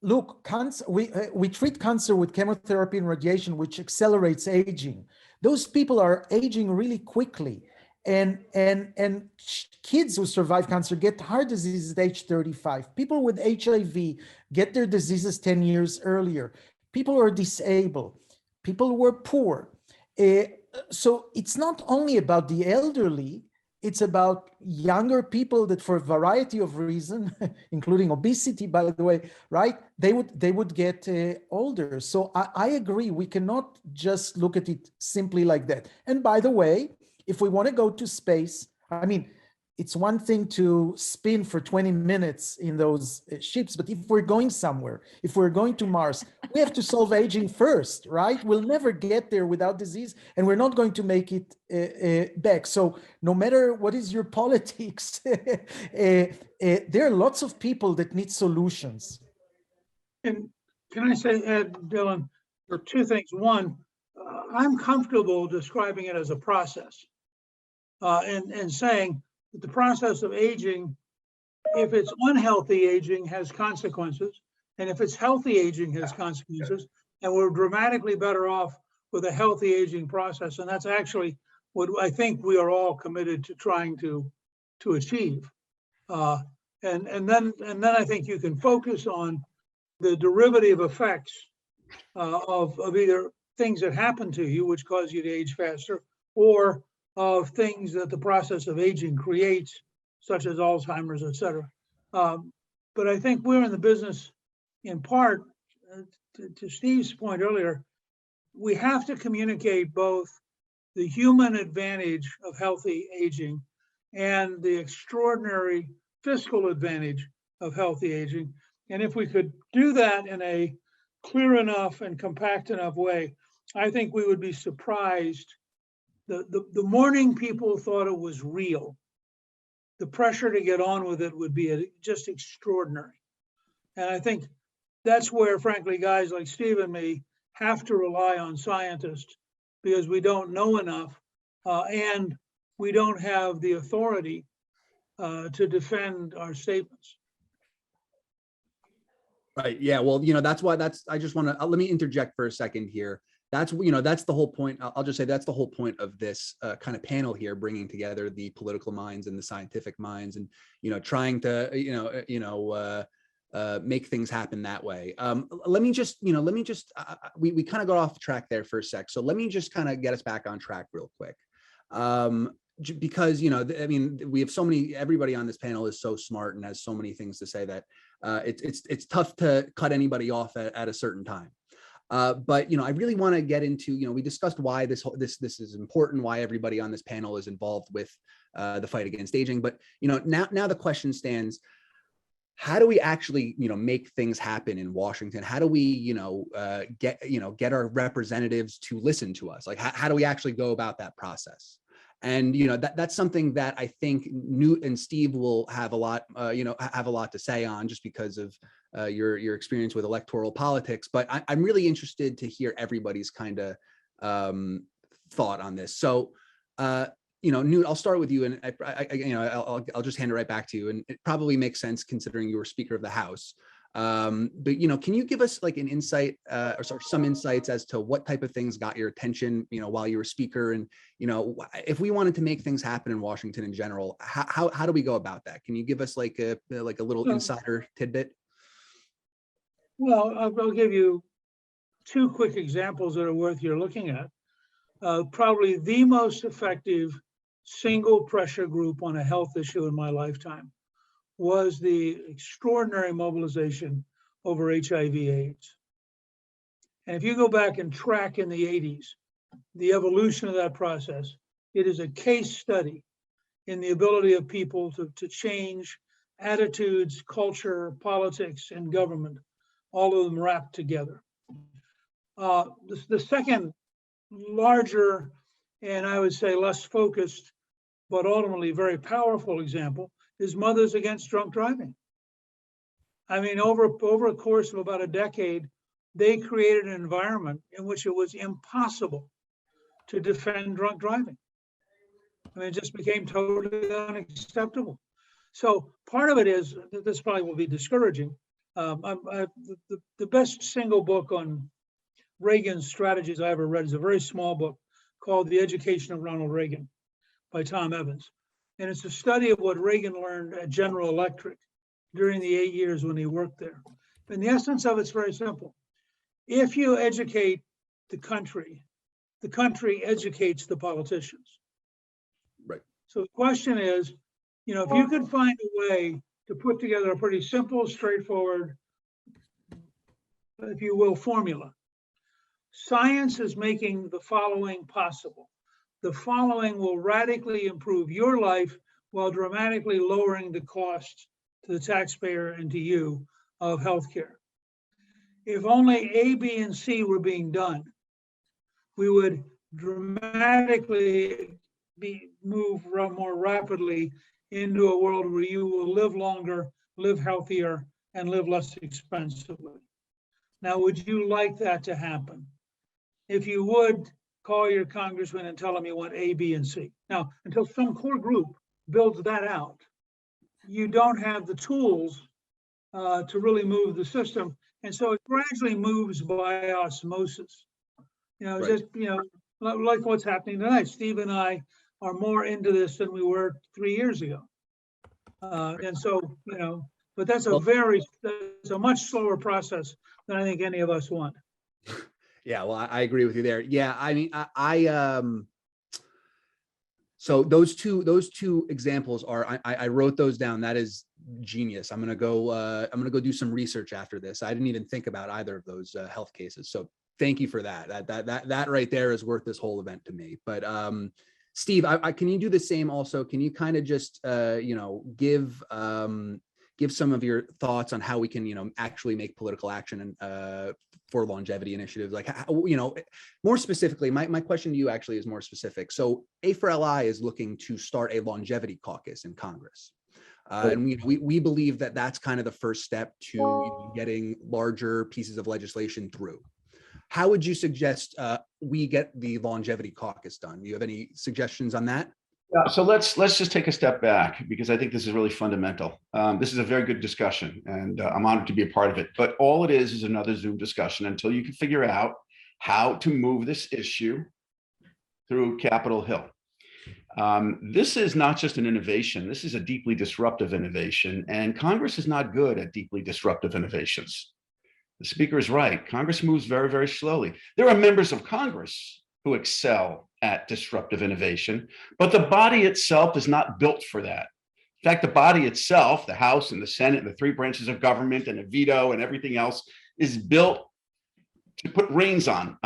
look, cancer, we treat cancer with chemotherapy and radiation, which accelerates aging. Those people are aging really quickly. And kids who survive cancer get heart disease at age 35. People with HIV get their diseases 10 years earlier. People who are disabled, people who are poor. So it's not only about the elderly, it's about younger people that for a variety of reasons, including obesity, by the way, right? They would get older. So I agree, we cannot just look at it simply like that. And by the way, if we want to go to space, I mean, it's one thing to spin for 20 minutes in those ships, but if we're going somewhere, if we're going to Mars, we have to solve aging first, right? We'll never get there without disease, and we're not going to make it back. So no matter what is your politics, there are lots of people that need solutions. And can I say, Dylan, there are two things. One, I'm comfortable describing it as a process. And saying that the process of aging, if it's unhealthy aging, has consequences, and if it's healthy aging, has consequences. and we're dramatically better off with a healthy aging process. And that's actually what I think we are all committed to trying to achieve. And then I think you can focus on the derivative effects of either things that happen to you, which cause you to age faster, or of things that the process of aging creates, such as Alzheimer's, et cetera. But I think we're in the business, in part, to Steve's point earlier, we have to communicate both the human advantage of healthy aging and the extraordinary fiscal advantage of healthy aging. And if we could do that in a clear enough and compact enough way, I think we would be surprised. The morning people thought it was real, the pressure to get on with it would be just extraordinary. And I think that's where, frankly, guys like Steve and me have to rely on scientists, because we don't know enough and we don't have the authority to defend our statements. Right. Yeah. Well, that's why I just want to, let me interject for a second here. That's the whole point. I'll just say that's the whole point of this kind of panel here, bringing together the political minds and the scientific minds, and, trying to, make things happen that way. Let me just, we kind of got off track there for a sec. So let me just kind of get us back on track real quick. Because, we have so many, everybody on this panel is so smart and has so many things to say that it's tough to cut anybody off at a certain time. But, I really want to get into, we discussed why this is important, why everybody on this panel is involved with the fight against aging. But, now the question stands, how do we actually, make things happen in Washington? How do we, get our representatives to listen to us? Like, how do we actually go about that process? And, that's something that I think Newt and Steve will have a lot, to say on, just because of your experience with electoral politics. But I'm really interested to hear everybody's kind of thought on this. So, Newt, I'll start with you, and I'll just hand it right back to you. And it probably makes sense considering you were Speaker of the House. But can you give us like an insight or some insights as to what type of things got your attention, while you were Speaker, and if we wanted to make things happen in Washington in general, how do we go about that? Can you give us like a little insider tidbit? Well, I'll give you two quick examples that are worth your looking at. Probably the most effective single pressure group on a health issue in my lifetime was the extraordinary mobilization over HIV/AIDS. And if you go back and track in the 80s, the evolution of that process, it is a case study in the ability of people to change attitudes, culture, politics, and government, all of them wrapped together. The second larger, and I would say less focused, but ultimately very powerful example is Mothers Against Drunk Driving. I mean, over a course of about a decade, they created an environment in which it was impossible to defend drunk driving. I mean, it just became totally unacceptable. So part of it is, this probably will be discouraging. The best single book on Reagan's strategies I ever read is a very small book called The Education of Ronald Reagan by Tom Evans. And it's a study of what Reagan learned at General Electric during the 8 years when he worked there. And the essence of it's very simple. If you educate the country educates the politicians. Right. So the question is, if you could find a way to put together a pretty simple, straightforward, if you will, formula. Science is making the following possible. The following will radically improve your life while dramatically lowering the cost to the taxpayer and to you of healthcare. If only A, B, and C were being done, we would dramatically move more rapidly into a world where you will live longer, live healthier, and live less expensively. Now, would you like that to happen? If you would, call your congressman and tell them you want A, B, and C. Now, until some core group builds that out, you don't have the tools to really move the system. And so it gradually moves by osmosis. Right. Just, like what's happening tonight. Steve and I are more into this than we were 3 years ago. And so, but that's a much slower process than I think any of us want. Yeah, well, I agree with you there. Yeah, I mean, so those two examples are, I wrote those down. That is genius. I'm gonna go do some research after this. I didn't even think about either of those health cases. So thank you for that. That right there is worth this whole event to me. But Steve, can you do the same also? Can you kind of just give some of your thoughts on how we can actually make political action and for longevity initiatives? Like more specifically, my question to you actually is more specific. So A4LI is looking to start a longevity caucus in Congress. And we believe that that's kind of the first step to getting larger pieces of legislation through. How would you suggest we get the longevity caucus done? Do you have any suggestions on that? Yeah, so let's just take a step back, because I think this is really fundamental. This is a very good discussion, and I'm honored to be a part of it. But all it is another Zoom discussion until you can figure out how to move this issue through Capitol Hill. This is not just an innovation. This is a deeply disruptive innovation, and Congress is not good at deeply disruptive innovations. The Speaker is right. Congress moves very, very slowly. There are members of Congress who excel at disruptive innovation, but the body itself is not built for that. In fact, the body itself, the House and the Senate, and the three branches of government and a veto and everything else, is built to put reins on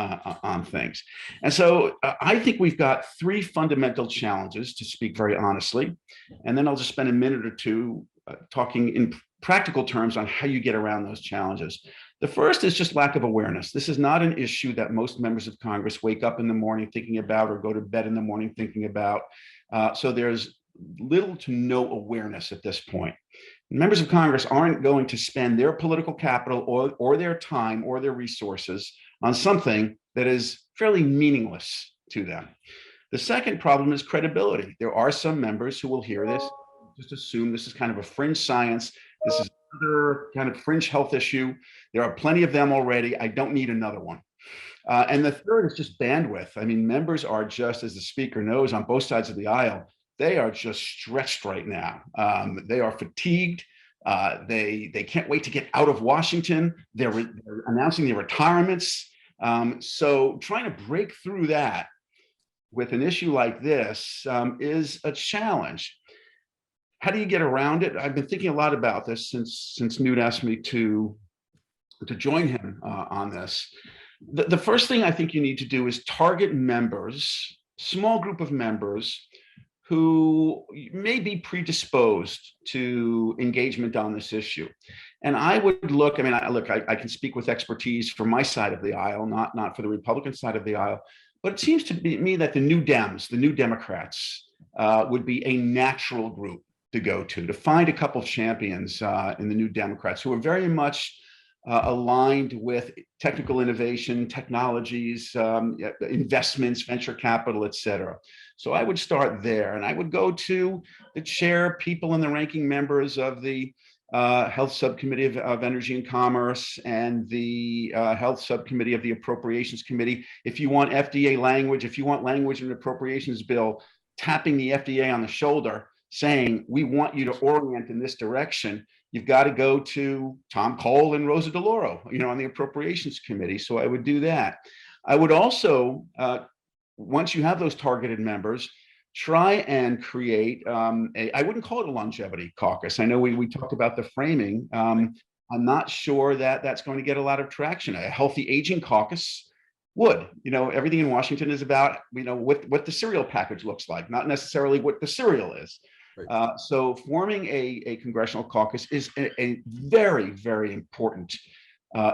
things. And so I think we've got three fundamental challenges, to speak very honestly. And then I'll just spend a minute or two talking in practical terms on how you get around those challenges. The first is just lack of awareness. This is not an issue that most members of Congress wake up in the morning thinking about or go to bed in the morning thinking about. So there's little to no awareness at this point. Members of Congress aren't going to spend their political capital or their time or their resources on something that is fairly meaningless to them. The second problem is credibility. There are some members who will hear this, just assume this is kind of a fringe science. This is another kind of fringe health issue. There are plenty of them already. I don't need another one. And the third is just bandwidth. I mean, members are just, as the Speaker knows, on both sides of the aisle, they are just stretched right now. They are fatigued. They can't wait to get out of Washington. They're announcing their retirements. So trying to break through that with an issue like this is a challenge. How do you get around it? I've been thinking a lot about this since Newt asked me to join him on this. The first thing I think you need to do is target members, small group of members who may be predisposed to engagement on this issue. And I would look, I can speak with expertise from my side of the aisle, not for the Republican side of the aisle, but it seems to me that the New Dems, the New Democrats, would be a natural group to go to find a couple of champions in the New Democrats who are very much aligned with technical innovation, technologies, investments, venture capital, et cetera. So I would start there, and I would go to the chair, people and the ranking members of the Health Subcommittee of Energy and Commerce and the Health Subcommittee of the Appropriations Committee. If you want FDA language, if you want language in an appropriations bill, tapping the FDA on the shoulder, saying, we want you to orient in this direction, you've got to go to Tom Cole and Rosa DeLauro, on the Appropriations Committee. So I would do that. I would also, once you have those targeted members, try and create, I wouldn't call it a longevity caucus. I know we talked about the framing. I'm not sure that that's going to get a lot of traction. A healthy aging caucus would. Everything in Washington is about, what the cereal package looks like, not necessarily what the cereal is. Right. So forming a congressional caucus is a very, very important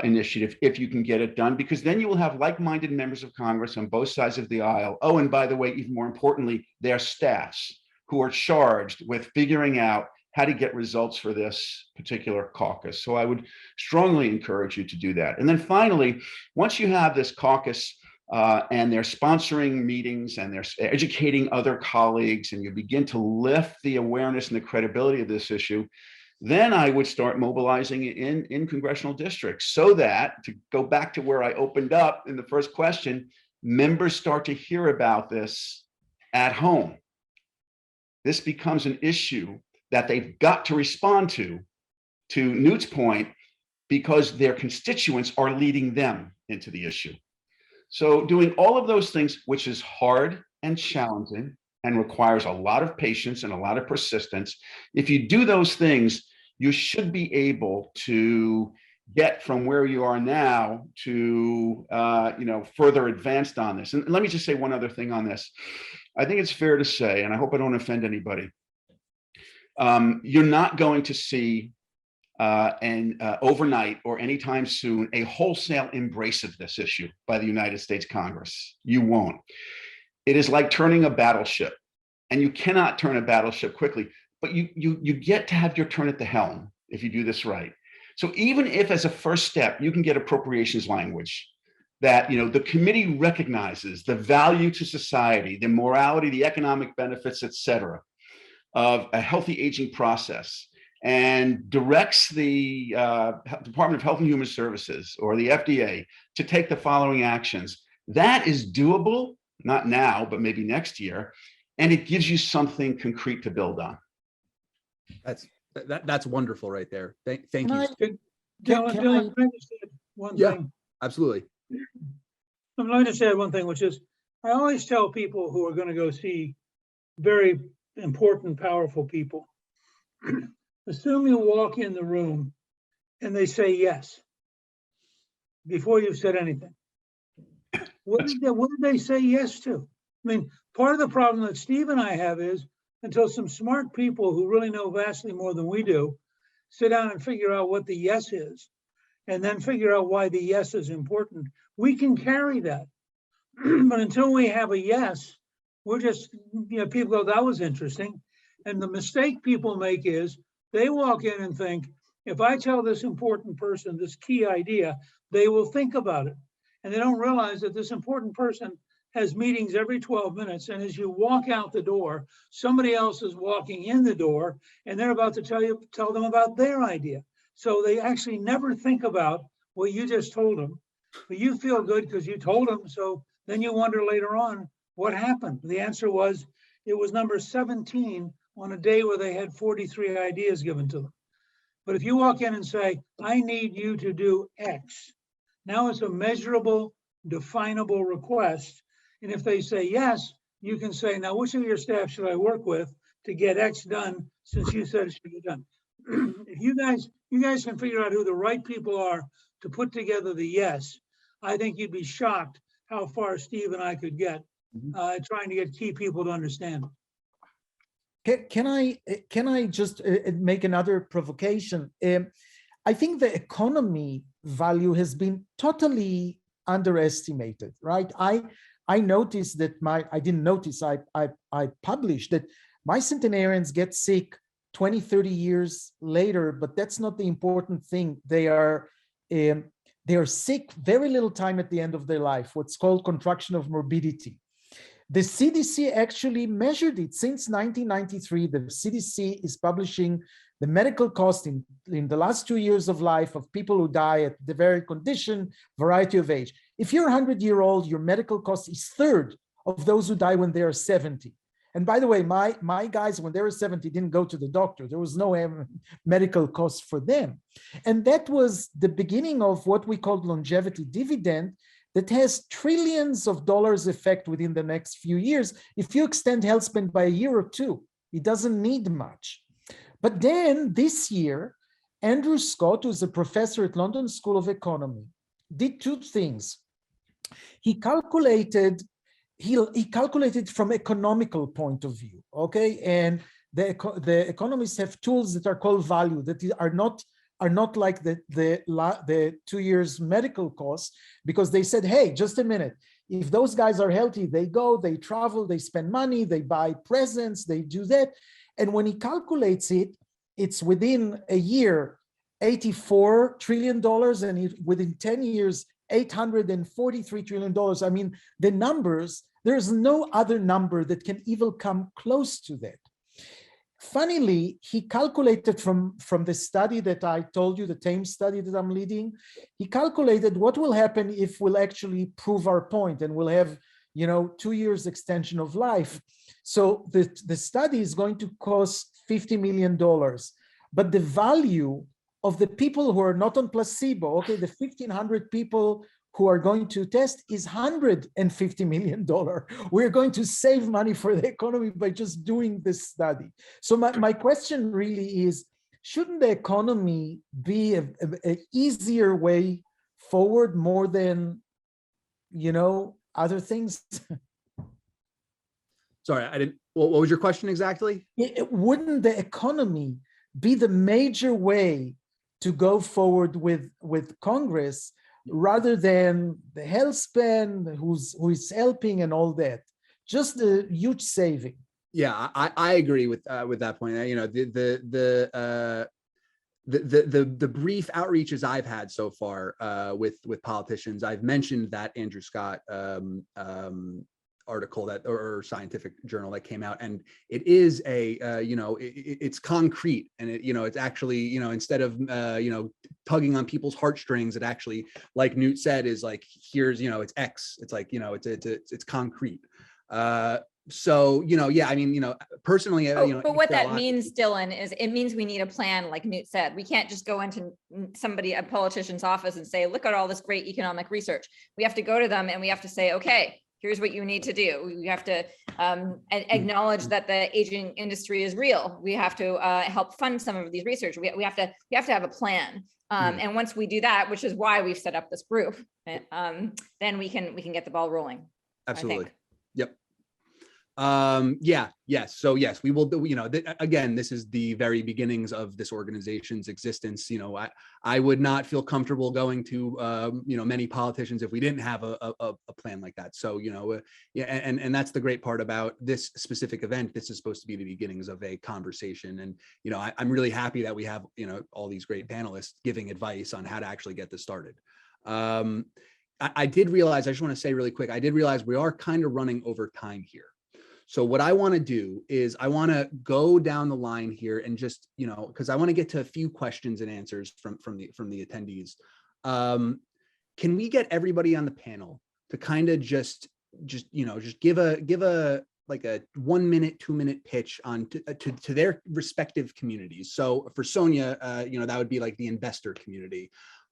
initiative if you can get it done, because then you will have like-minded members of Congress on both sides of the aisle. Oh, and by the way, even more importantly, their staffs who are charged with figuring out how to get results for this particular caucus. So I would strongly encourage you to do that. And then finally, once you have this caucus and they're sponsoring meetings and they're educating other colleagues, and you begin to lift the awareness and the credibility of this issue, Then I would start mobilizing in congressional districts so that, to go back to where I opened up in the first question, members start to hear about this at home. This becomes an issue that they've got to respond to Newt's point, because their constituents are leading them into the issue. So doing all of those things, which is hard and challenging and requires a lot of patience and a lot of persistence, if you do those things, you should be able to get from where you are now to further advanced on this. And let me just say one other thing on this. I think it's fair to say, and I hope I don't offend anybody, you're not going to see overnight or anytime soon a wholesale embrace of this issue by the United States Congress. You won't. It is like turning a battleship, and you cannot turn a battleship quickly, but you get to have your turn at the helm if you do this right. So even if, as a first step, you can get appropriations language that the committee recognizes the value to society, the morality, the economic benefits, et cetera, of a healthy aging process, and directs the Department of Health and Human Services or the FDA to take the following actions. That is doable, not now, but maybe next year, and it gives you something concrete to build on. That's wonderful right there. Thank you. Dylan, can I just add one thing? Absolutely. Let me just add one thing, which is I always tell people who are going to go see very important, powerful people, assume you walk in the room and they say yes before you've said anything. What did they say yes to? I mean, part of the problem that Steve and I have is until some smart people who really know vastly more than we do sit down and figure out what the yes is, and then figure out why the yes is important, we can carry that. But until we have a yes, we're just, people go, that was interesting. And the mistake people make is they walk in and think, if I tell this important person this key idea, they will think about it. And they don't realize that this important person has meetings every 12 minutes. And as you walk out the door, somebody else is walking in the door and they're about to tell them about their idea. So they actually never think about what you just told them, but you feel good because you told them. So then you wonder later on what happened. The answer was, it was number 17 on a day where they had 43 ideas given to them. But if you walk in and say, I need you to do X, now it's a measurable, definable request. And if they say yes, you can say, now which of your staff should I work with to get X done since you said it should be done? If you guys can figure out who the right people are to put together the yes, I think you'd be shocked how far Steve and I could get trying to get key people to understand. Can I just make another provocation? I think the economy value has been totally underestimated, right? I noticed that I published that my centenarians get sick 20, 30 years later, but that's not the important thing. They are sick very little time at the end of their life, what's called contraction of morbidity. The CDC actually measured it since 1993. The CDC is publishing the medical cost in the last 2 years of life of people who die at the very condition, variety of age. If you're 100-year-old, your medical cost is third of those who die when they are 70. And by the way, my guys, when they were 70, didn't go to the doctor. There was no medical cost for them. And that was the beginning of what we called longevity dividend, that has trillions of dollars effect within the next few years. If you extend health span by a year or two, it doesn't need much. But then this year, Andrew Scott, who's a professor at London School of Economy, did two things. He calculated from economical point of view, okay? And the economists have tools that are called value, that are not like the 2 years medical costs, because they said, hey, just a minute, if those guys are healthy, they go, they travel, they spend money, they buy presents, they do that. And when he calculates it, it's within a year, $84 trillion, and within 10 years, $843 trillion. I mean, the numbers, there's no other number that can even come close to that. funnily, he calculated from the study that I told you, the TAME study that I'm leading, he calculated what will happen if we'll actually prove our point and we'll have, 2 years extension of life. So the study is going to cost $50 million, but the value of the people who are not on placebo, okay, the 1,500 people who are going to test is $150 million. We're going to save money for the economy by just doing this study. So my question really is, shouldn't the economy be an easier way forward more than, other things? Sorry, I didn't, what was your question exactly? Wouldn't the economy be the major way to go forward with Congress rather than the health span, who is helping and all that? Just a huge saving. Yeah, I agree with that point. The brief outreaches I've had so far with politicians, I've mentioned that Andrew Scott article or scientific journal that came out, and it is it's concrete, and it's actually, instead of tugging on people's heartstrings, it actually, like Newt said, is like, here's, it's X, it's like, it's concrete. So, yeah, I mean, personally, but what that means, Dylan, is it means we need a plan, like Newt said. We can't just go into a politician's office and say, look at all this great economic research. We have to go to them and we have to say, okay, here's what you need to do. We have to acknowledge that the aging industry is real. We have to help fund some of these research. We have to have a plan. And once we do that, which is why we've set up this group, then we can get the ball rolling. Absolutely. Yep. Yes. So yes, we will do, again, this is the very beginnings of this organization's existence. I would not feel comfortable going to, many politicians if we didn't have a plan like that. So, and that's the great part about this specific event. This is supposed to be the beginnings of a conversation. And, I'm really happy that we have, all these great panelists giving advice on how to actually get this started. I did realize, I just want to say really quick, I did realize we are kind of running over time here. So what I want to do is I want to go down the line here and just, because I want to get to a few questions and answers from the attendees. Can we get everybody on the panel to kind of just give a like a 1 minute, 2 minute pitch on to their respective communities? So for Sonia, that would be like the investor community.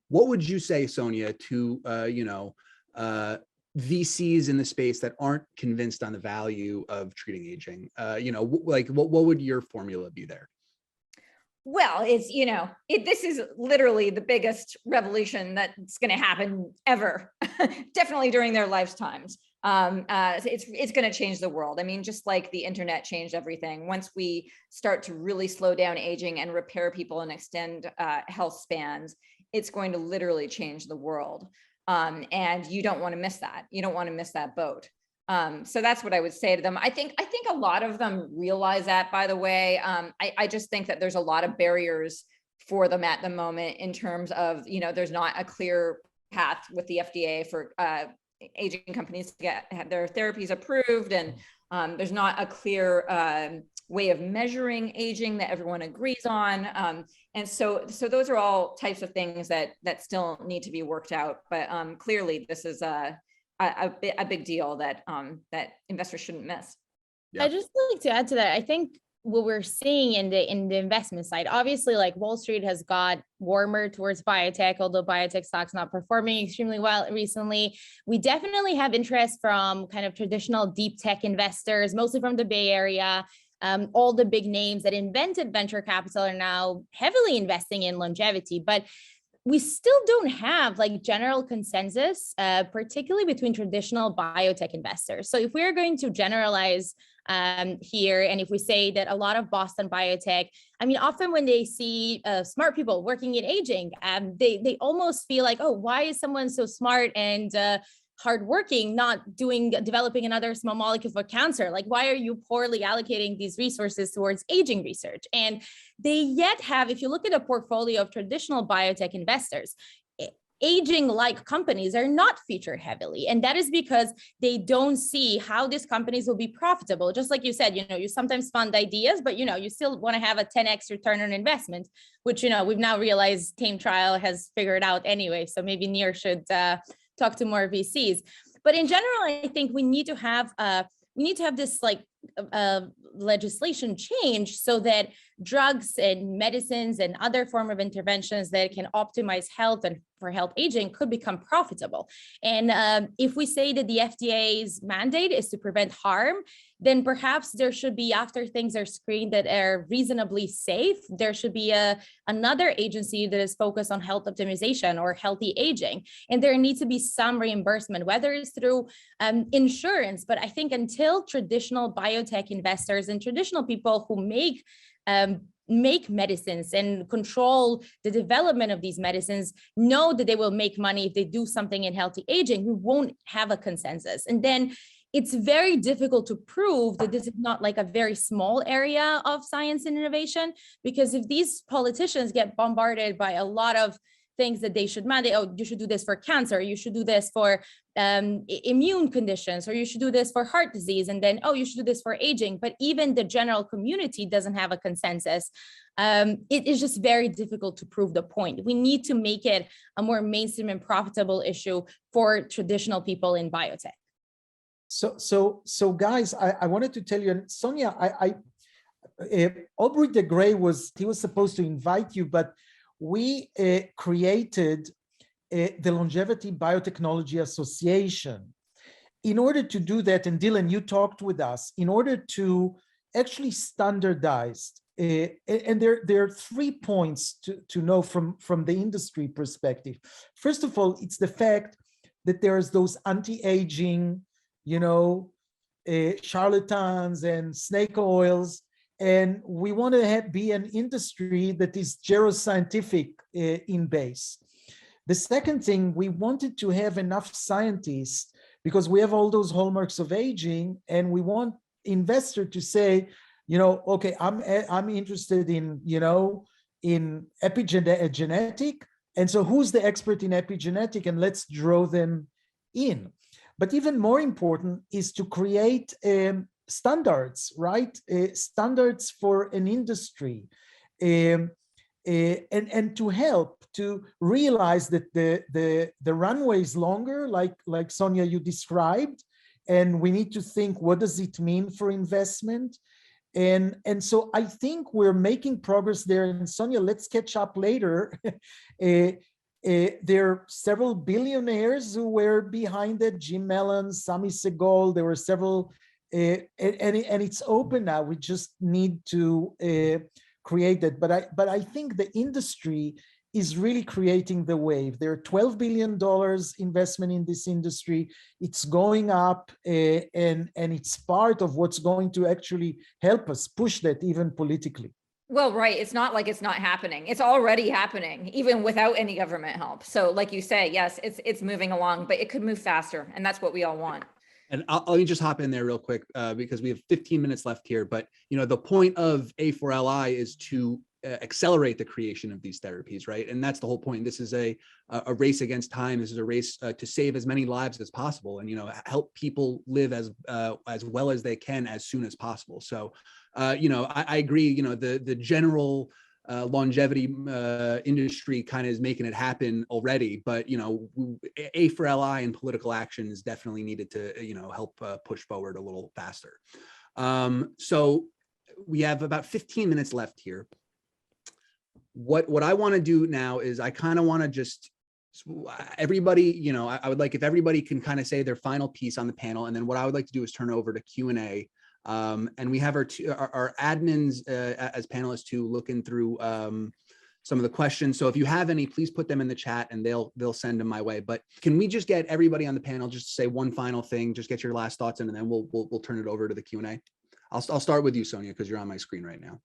What would you say, Sonia, to VCs in the space that aren't convinced on the value of treating aging? Like what would your formula be there? Well, it's, this is literally the biggest revolution that's going to happen ever, definitely during their lifetimes. It's going to change the world. I mean, just like the internet changed everything. Once we start to really slow down aging and repair people and extend health spans, it's going to literally change the world. And you don't want to miss that. You don't want to miss that boat. So that's what I would say to them. I think a lot of them realize that, by the way. I just think that there's a lot of barriers for them at the moment in terms of, there's not a clear path with the FDA for aging companies to have their therapies approved. And there's not a clear way of measuring aging that everyone agrees on. And so those are all types of things that still need to be worked out. But clearly this is a big deal that investors shouldn't miss. Yeah. I just like to add to that. I think what we're seeing in the investment side, obviously, like Wall Street has got warmer towards biotech, although biotech stocks not performing extremely well recently. We definitely have interest from kind of traditional deep tech investors, mostly from the Bay Area. All the big names that invented venture capital are now heavily investing in longevity, but we still don't have like general consensus, particularly between traditional biotech investors. So if we're going to generalize here, and if we say that a lot of Boston biotech, I mean, often when they see smart people working in aging, they almost feel like, oh, why is someone so smart and hardworking not developing another small molecule for cancer? Like, why are you poorly allocating these resources towards aging research? And they yet have, if you look at a portfolio of traditional biotech investors, aging-like companies are not featured heavily. And that is because they don't see how these companies will be profitable. Just like you said, you sometimes fund ideas, but you still want to have a 10x return on investment, which we've now realized Tame Trial has figured out anyway. So maybe Nir should talk to more VCs. But in general, I think we need to have this legislation change so that drugs and medicines and other form of interventions that can optimize health and for health aging could become profitable. And if we say that the FDA's mandate is to prevent harm, then perhaps there should be, after things are screened that are reasonably safe, there should be another agency that is focused on health optimization or healthy aging. And there needs to be some reimbursement, whether it's through insurance. But I think until traditional biotech investors and traditional people who make medicines and control the development of these medicines know that they will make money if they do something in healthy aging, we won't have a consensus. And then it's very difficult to prove that this is not like a very small area of science and innovation, because if these politicians get bombarded by a lot of things that they should mandate, oh, you should do this for cancer, you should do this for immune conditions, or you should do this for heart disease, and then, oh, you should do this for aging. But even the general community doesn't have a consensus. It is just very difficult to prove the point. We need to make it a more mainstream and profitable issue for traditional people in biotech. So guys, I wanted to tell you, and Sonia, Aubrey de Grey was supposed to invite you, but we created the Longevity Biotechnology Association. In order to do that, and Dylan, you talked with us, in order to actually standardize, and there are 3 points to know from the industry perspective. First of all, it's the fact that there's those anti-aging, charlatans and snake oils, and we want to be an industry that is geroscientific in base. The second thing, we wanted to have enough scientists because we have all those hallmarks of aging, and we want investor to say, okay, I'm interested in epigenetic, and so who's the expert in epigenetic, and let's draw them in. But even more important is to create standards, right? Standards for an industry, and to help to realize that the runway is longer, like Sonia, you described, and we need to think, what does it mean for investment? And so I think we're making progress there. And Sonia, let's catch up later. There are several billionaires who were behind it, Jim Mellon, Sami Segal, there were several, and it's open now. We just need to create that. But I think the industry is really creating the wave. There are $12 billion investment in this industry. It's going up, and it's part of what's going to actually help us push that even politically. Well, right. It's not like it's not happening. It's already happening, even without any government help. So like you say, yes, it's moving along, but it could move faster. And that's what we all want. And let me just hop in there real quick because we have 15 minutes left here. But, the point of A4LI is to accelerate the creation of these therapies, right? And that's the whole point. This is a race against time. This is a race to save as many lives as possible, and help people live as well as they can as soon as possible. So, I agree. The general longevity industry kind of is making it happen already, but A4LI and political action is definitely needed to help push forward a little faster. So we have about 15 minutes left here. What I want to do now is I kind of want to just everybody, I would like if everybody can kind of say their final piece on the panel, and then what I would like to do is turn over to Q&A. And we have our admins as panelists too, looking through some of the questions. So if you have any, please put them in the chat and they'll send them my way. But can we just get everybody on the panel just to say one final thing, just get your last thoughts in, and then we'll turn it over to the Q&A. I'll start with you, Sonia, because you're on my screen right now.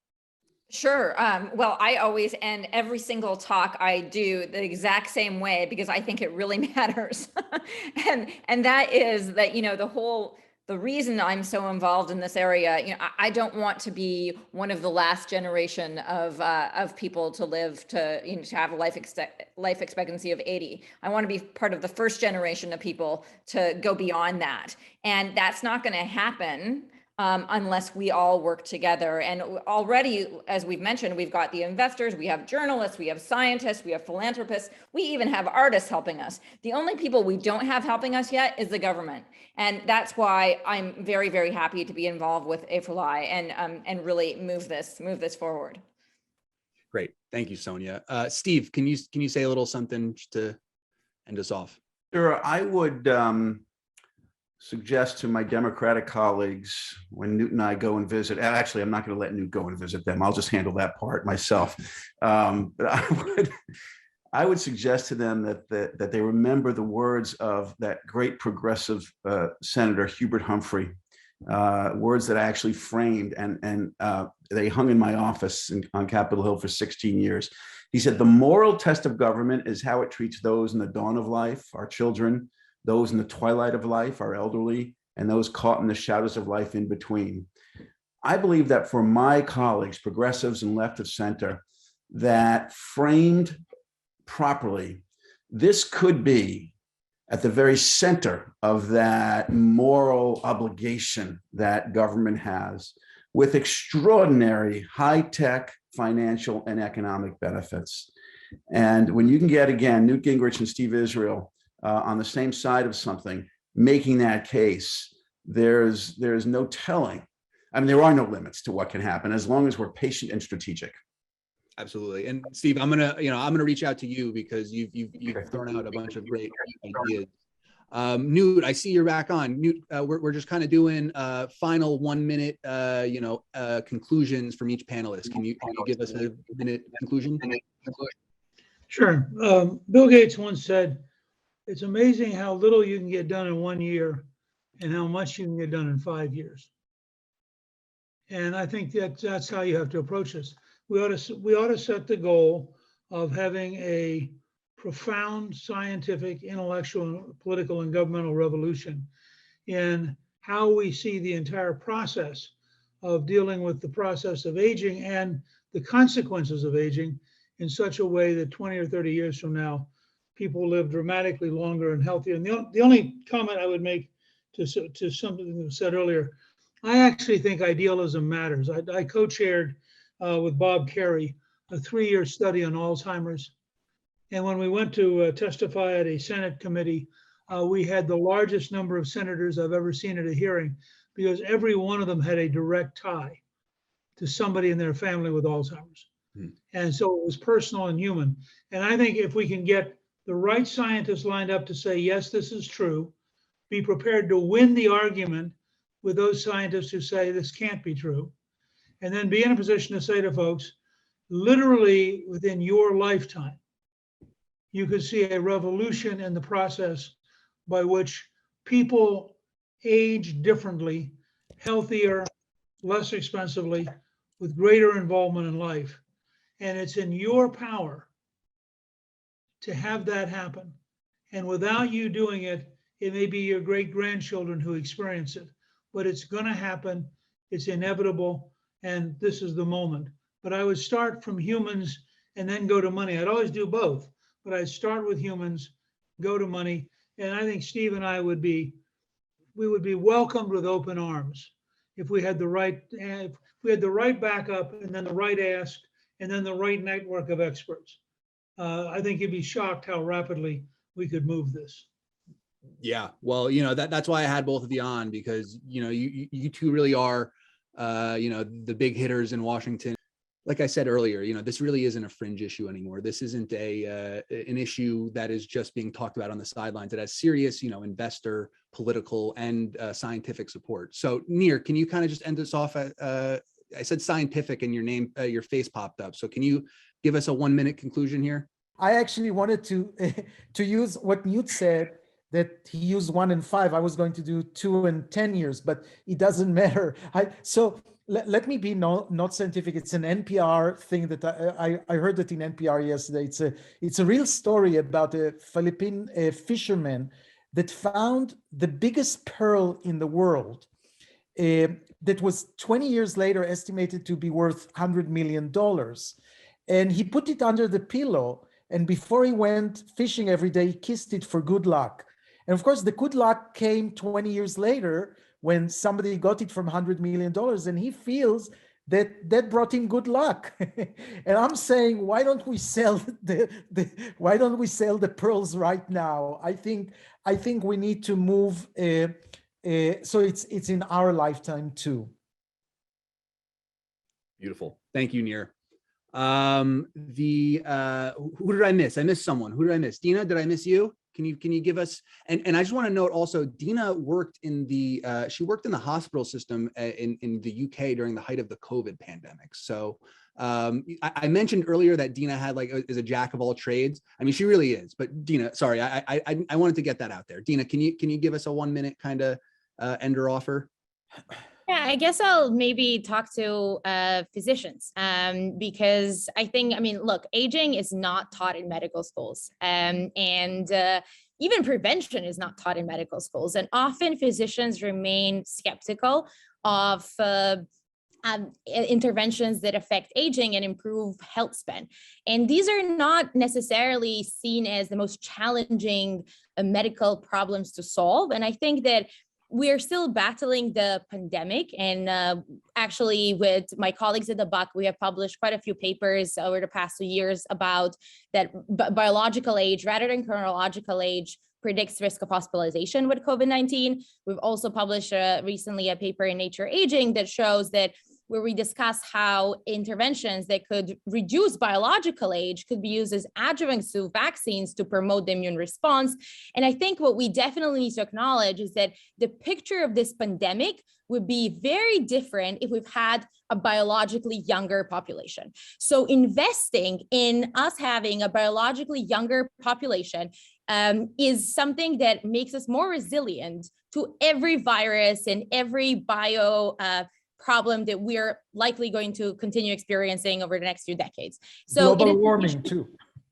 Sure. Well, I always end every single talk I do the exact same way because I think it really matters. and that is that, the the reason I'm so involved in this area, I don't want to be one of the last generation of people to live to have a life expectancy of 80. I want to be part of the first generation of people to go beyond that, and that's not going to happen unless we all work together. And already, as we've mentioned, we've got the investors, we have journalists, we have scientists, we have philanthropists, we even have artists helping us. The only people we don't have helping us yet is the government. And that's why I'm very, very happy to be involved with A4LI and really move this forward. Great. Thank you, Sonia. Steve, can you say a little something to end us off? Sure. I would suggest to my Democratic colleagues when Newt and I go and visit, actually, I'm not going to let Newt go and visit them. I'll just handle that part myself. But I would suggest to them that they remember the words of that great progressive Senator Hubert Humphrey, words that I actually framed and they hung in my office on Capitol Hill for 16 years. He said, "The moral test of government is how it treats those in the dawn of life, our children, those in the twilight of life, our elderly, and those caught in the shadows of life in between." I believe that for my colleagues, progressives and left of center, that framed properly, this could be at the very center of that moral obligation that government has, with extraordinary high-tech financial and economic benefits. And when you can get, again, Newt Gingrich and Steve Israel on the same side of something, making that case, there's no telling. I mean, there are no limits to what can happen as long as we're patient and strategic. Absolutely. And Steve, I'm gonna reach out to you because you've thrown out a bunch of great ideas. Newt, I see you're back on. Newt, we're just kind of doing final 1 minute, conclusions from each panelist. Can you give us a minute conclusion? Sure. Bill Gates once said, "It's amazing how little you can get done in 1 year and how much you can get done in 5 years." And I think that's how you have to approach this. We ought to set the goal of having a profound scientific, intellectual, political, and governmental revolution in how we see the entire process of dealing with the process of aging and the consequences of aging in such a way that 20 or 30 years from now, people live dramatically longer and healthier. And the only comment I would make to something that was said earlier, I actually think idealism matters. I co-chaired with Bob Kerrey a 3-year study on Alzheimer's. And when we went to testify at a Senate committee, we had the largest number of senators I've ever seen at a hearing because every one of them had a direct tie to somebody in their family with Alzheimer's. And so it was personal and human. And I think if we can get the right scientists lined up to say, yes, this is true, be prepared to win the argument with those scientists who say this can't be true, and then be in a position to say to folks, literally within your lifetime, you could see a revolution in the process by which people age differently, healthier, less expensively, with greater involvement in life. And it's in your power to have that happen. And without you doing it, it may be your great grandchildren who experience it, but it's going to happen. It's inevitable. And this is the moment. But I would start from humans and then go to money. I'd always do both, but I'd start with humans, go to money. And I think Steve and I would be welcomed with open arms if we had the right backup and then the right ask and then the right network of experts. I think you'd be shocked how rapidly we could move this. Yeah, well, that's why I had both of you on, because you two really are the big hitters in Washington. Like I said earlier, this really isn't a fringe issue anymore. This isn't an issue that is just being talked about on the sidelines. It has serious, investor, political, and scientific support. So Nir, can you kind of just end us off at, I said scientific and your face popped up. So can you give us a 1 minute conclusion here? I actually wanted to use what Newt said, that he used 1 and 5. I was going to do 2 and 10 years, but it doesn't matter. So let me be not scientific. It's an NPR thing that I heard it in NPR yesterday. It's a real story about a Philippine fisherman that found the biggest pearl in the world that was 20 years later estimated to be worth $100 million. And he put it under the pillow. And before he went fishing every day, he kissed it for good luck. And of course, the good luck came 20 years later when somebody got it from $100 million, and he feels that brought him good luck. And I'm saying, why don't we sell the pearls right now? I think we need to move. So it's in our lifetime too. Beautiful. Thank you, Nir. Who did I miss? I missed someone. Who did I miss? Dina, did I miss you? Can you give us, and I just want to note also, Dina worked in the hospital system in the UK during the height of the COVID pandemic. So I mentioned earlier that Dina is a jack of all trades. I mean, she really is, but Dina, sorry, I wanted to get that out there. Dina, can you give us a 1 minute kind of ender offer? Yeah, I guess I'll maybe talk to physicians because look, aging is not taught in medical schools, and even prevention is not taught in medical schools. And often physicians remain skeptical of interventions that affect aging and improve health span. And these are not necessarily seen as the most challenging medical problems to solve. And I think that we're still battling the pandemic, and actually with my colleagues at the Buck, we have published quite a few papers over the past 2 years about that biological age rather than chronological age predicts risk of hospitalization with COVID-19. We've also published recently a paper in Nature Aging that shows that where we discuss how interventions that could reduce biological age could be used as adjuvants to vaccines to promote the immune response. And I think what we definitely need to acknowledge is that the picture of this pandemic would be very different if we've had a biologically younger population. So investing in us having a biologically younger population is something that makes us more resilient to every virus and every bio problem that we're likely going to continue experiencing over the next few decades. So global warming too.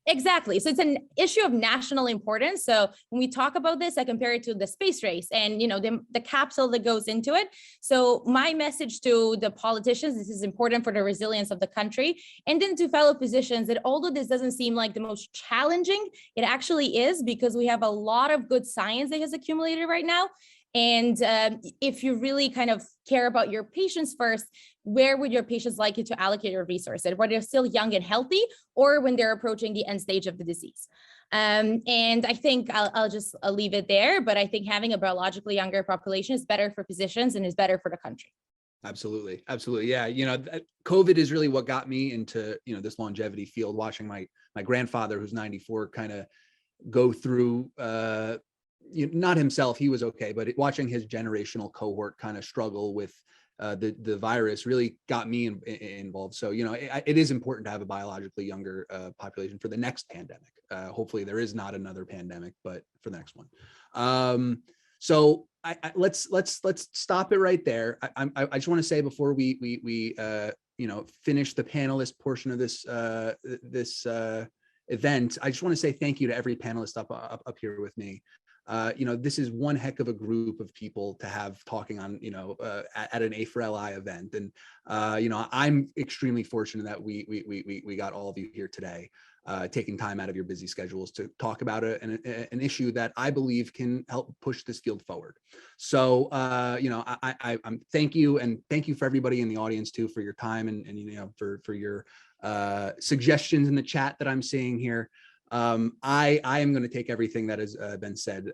Exactly. So it's an issue of national importance. So when we talk about this, I compare it to the space race and the capsule that goes into it. So my message to the politicians, this is important for the resilience of the country, and then to fellow physicians, that although this doesn't seem like the most challenging, it actually is, because we have a lot of good science that has accumulated right now. And if you really kind of care about your patients first, where would your patients like you to allocate your resources, whether they're still young and healthy or when they're approaching the end stage of the disease? And I think I'll leave it there, but I think having a biologically younger population is better for physicians and is better for the country. Absolutely. Absolutely. Yeah. COVID is really what got me into, this longevity field, watching my grandfather, who's 94, kind of go through, not himself, he was okay, but watching his generational cohort kind of struggle with the virus really got me involved. So, it is important to have a biologically younger population for the next pandemic. Hopefully there is not another pandemic, but for the next one. So let's stop it right there. I just want to say before we finish the panelist portion of this event, I just want to say thank you to every panelist up here with me. This is one heck of a group of people to have talking on, at an A4LI event. And, I'm extremely fortunate that we got all of you here today, taking time out of your busy schedules to talk about an issue that I believe can help push this field forward. So, I'm thank you, and thank you for everybody in the audience too, for your time and for your suggestions in the chat that I'm seeing here. I am going to take everything that has been said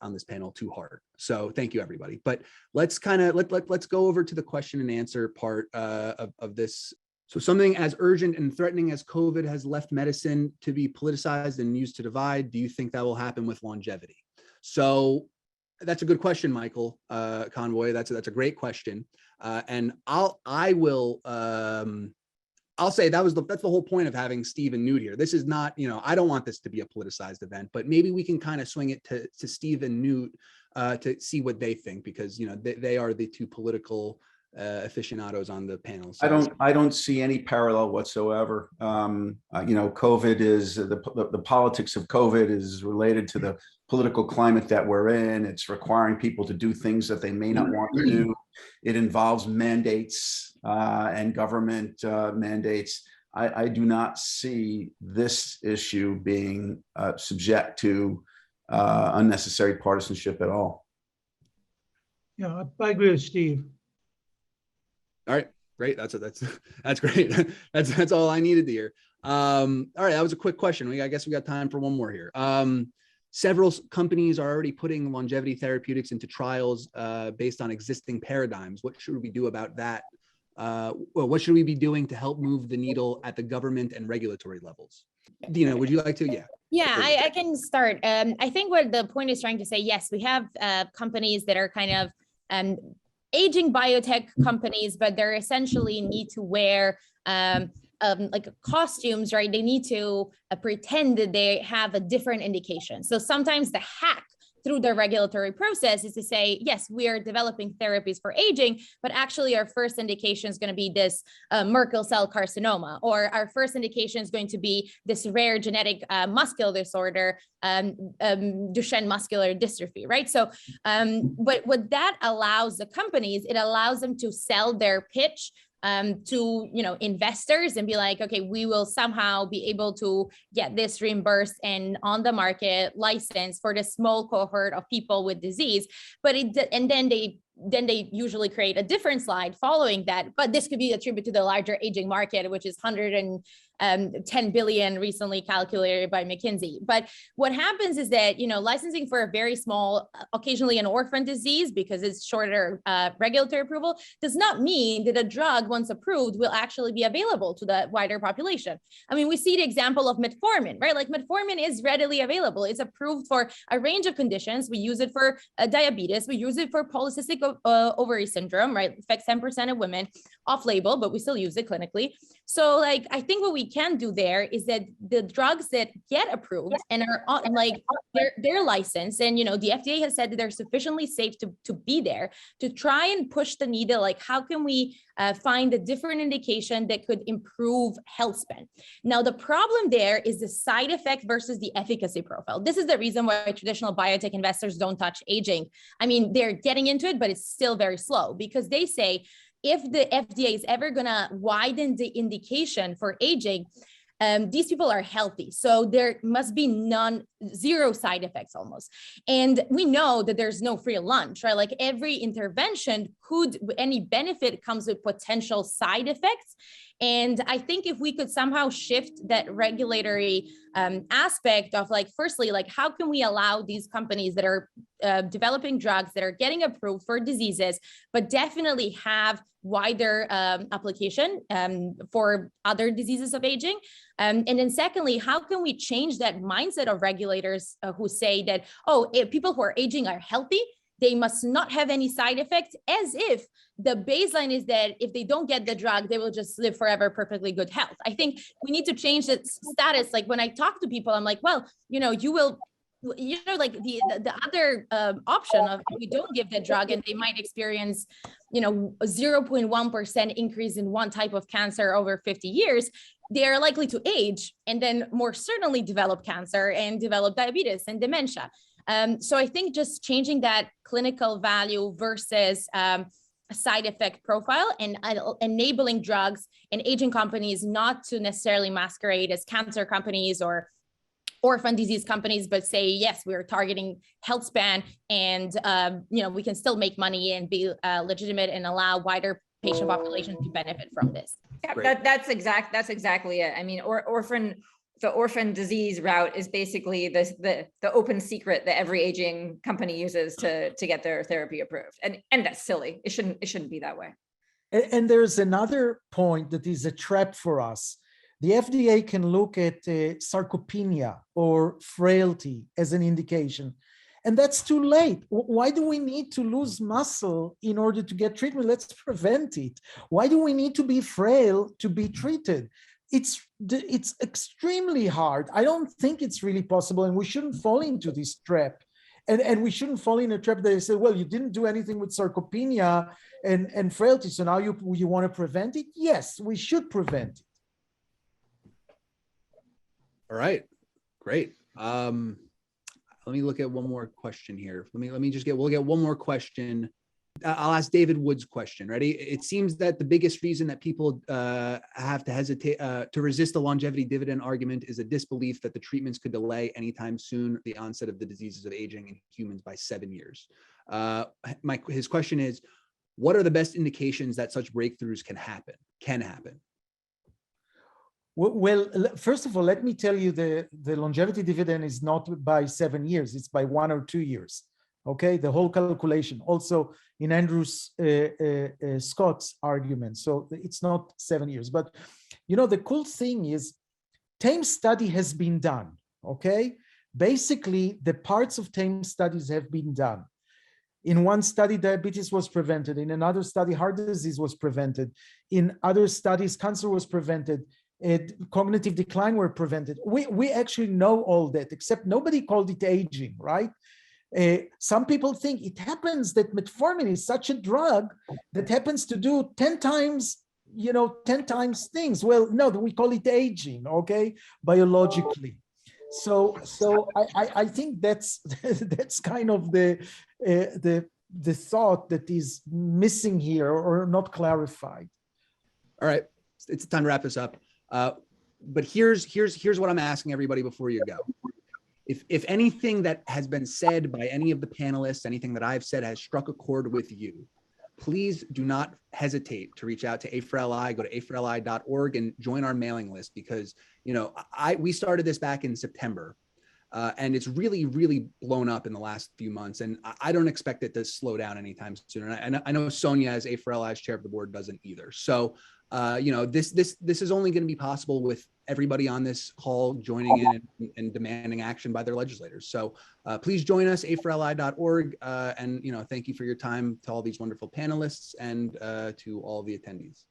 on this panel to heart. So thank you, everybody. But let's let's go over to the question and answer part of this. So something as urgent and threatening as COVID has left medicine to be politicized and used to divide, do you think that will happen with longevity? So that's a good question, Michael Convoy. That's a great question, and I'll say that's the whole point of having Steve and Newt here. This is not, I don't want this to be a politicized event, but maybe we can kind of swing it to Steve and Newt to see what they think, because, they are the two political aficionados on the panel. So I don't see any parallel whatsoever. COVID is the politics of COVID is related to the political climate that we're in. It's requiring people to do things that they may not want to do. It involves mandates and government mandates. I do not see this issue being subject to unnecessary partisanship at all. Yeah, I agree with Steve. All right, great. That's great. That's all I needed to hear. All right, that was a quick question. I guess we got time for one more here. Several companies are already putting longevity therapeutics into trials based on existing paradigms. What should we do about that? What should we be doing to help move the needle at the government and regulatory levels? Dina, would you like to? Yeah. Yeah, I can start. I think what the point is trying to say, yes, we have companies that are kind of aging biotech companies, but they're essentially need to wear like costumes, right? They need to pretend that they have a different indication. So sometimes the hack through the regulatory process is to say, yes, we are developing therapies for aging, but actually our first indication is going to be this Merkel cell carcinoma, or our first indication is going to be this rare genetic muscular disorder, Duchenne muscular dystrophy, right? So, but what that allows the companies, it allows them to sell their pitch to investors and be like, okay, we will somehow be able to get this reimbursed and on the market license for the small cohort of people with disease. But and then they usually create a different slide following that. But this could be attributed to the larger aging market, which is 110 billion recently calculated by McKinsey. But what happens is that, licensing for a very small, occasionally an orphan disease, because it's shorter regulatory approval, does not mean that a drug, once approved, will actually be available to the wider population. I mean, we see the example of metformin, right? Like metformin is readily available. It's approved for a range of conditions. We use it for diabetes. We use it for polycystic ovary syndrome, right? It affects 10% of women, off label, but we still use it clinically. So I think what we can do there is that the drugs that get approved and are on, they're licensed, and the FDA has said that they're sufficiently safe to be there, to try and push the needle. Like, how can we find a different indication that could improve health span? Now, the problem there is the side effect versus the efficacy profile. This is the reason why traditional biotech investors don't touch aging. I mean, they're getting into it, but it's still very slow, because they say, if the FDA is ever going to widen the indication for aging, these people are healthy. So there must be zero side effects almost. And we know that there's no free lunch, right? Like every intervention any benefit comes with potential side effects. And I think if we could somehow shift that regulatory aspect of firstly, how can we allow these companies that are developing drugs that are getting approved for diseases, but definitely have wider application for other diseases of aging? And then secondly, how can we change that mindset of regulators who say that, if people who are aging are healthy, they must not have any side effects, as if the baseline is that if they don't get the drug, they will just live forever, perfectly good health. I think we need to change the status. Like when I talk to people, I'm like, well, you will, the other option of we don't give the drug and they might experience, a 0.1% increase in one type of cancer over 50 years. They are likely to age and then more certainly develop cancer and develop diabetes and dementia. So I think just changing that clinical value versus side effect profile and enabling drugs and aging companies not to necessarily masquerade as cancer companies or orphan disease companies, but say, yes, we're targeting health span and, we can still make money and be legitimate and allow wider patient population to benefit from this. Yeah, that's exactly it. I mean, the orphan disease route is basically the open secret that every aging company uses to get their therapy approved. And that's silly. It shouldn't be that way. And there's another point that is a trap for us. The FDA can look at sarcopenia or frailty as an indication. And that's too late. Why do we need to lose muscle in order to get treatment? Let's prevent it. Why do we need to be frail to be treated? It's extremely hard. I don't think it's really possible, and we shouldn't fall into this trap. And we shouldn't fall in a trap that they say, well, you didn't do anything with sarcopenia and frailty, so now you want to prevent it? Yes, we should prevent it. All right, great. Let me look at one more question here. We'll get one more question. I'll ask David Wood's question. Ready? It seems that the biggest reason that people have to hesitate to resist the longevity dividend argument is a disbelief that the treatments could delay anytime soon the onset of the diseases of aging in humans by 7 years. His question is, what are the best indications that such breakthroughs can happen? Well, first of all, let me tell you the longevity dividend is not by 7 years, it's by 1 or 2 years. Okay, the whole calculation also in Andrew Scott's argument. So it's not 7 years, but the cool thing is Thames study has been done. Okay, basically the parts of Thames studies have been done. In one study, diabetes was prevented. In another study, heart disease was prevented. In other studies, cancer was prevented. Cognitive decline were prevented. We actually know all that, except nobody called it aging, right? Some people think it happens that metformin is such a drug that happens to do 10 times, 10 times things. Well, no, we call it aging, okay, biologically. So I think that's kind of the thought that is missing here or not clarified. All right, it's time to wrap this up. But here's what I'm asking everybody before you go. If anything that has been said by any of the panelists, anything that I've said has struck a chord with you, please do not hesitate to reach out to A4LI, go to A4LI.org and join our mailing list, because we started this back in September and it's really, really blown up in the last few months. And I don't expect it to slow down anytime soon. And I know Sonia, as A4LI's chair of the board, doesn't either. So this is only going to be possible with everybody on this call joining in and demanding action by their legislators. So please join us, A4LI.org, and thank you for your time to all these wonderful panelists and to all the attendees.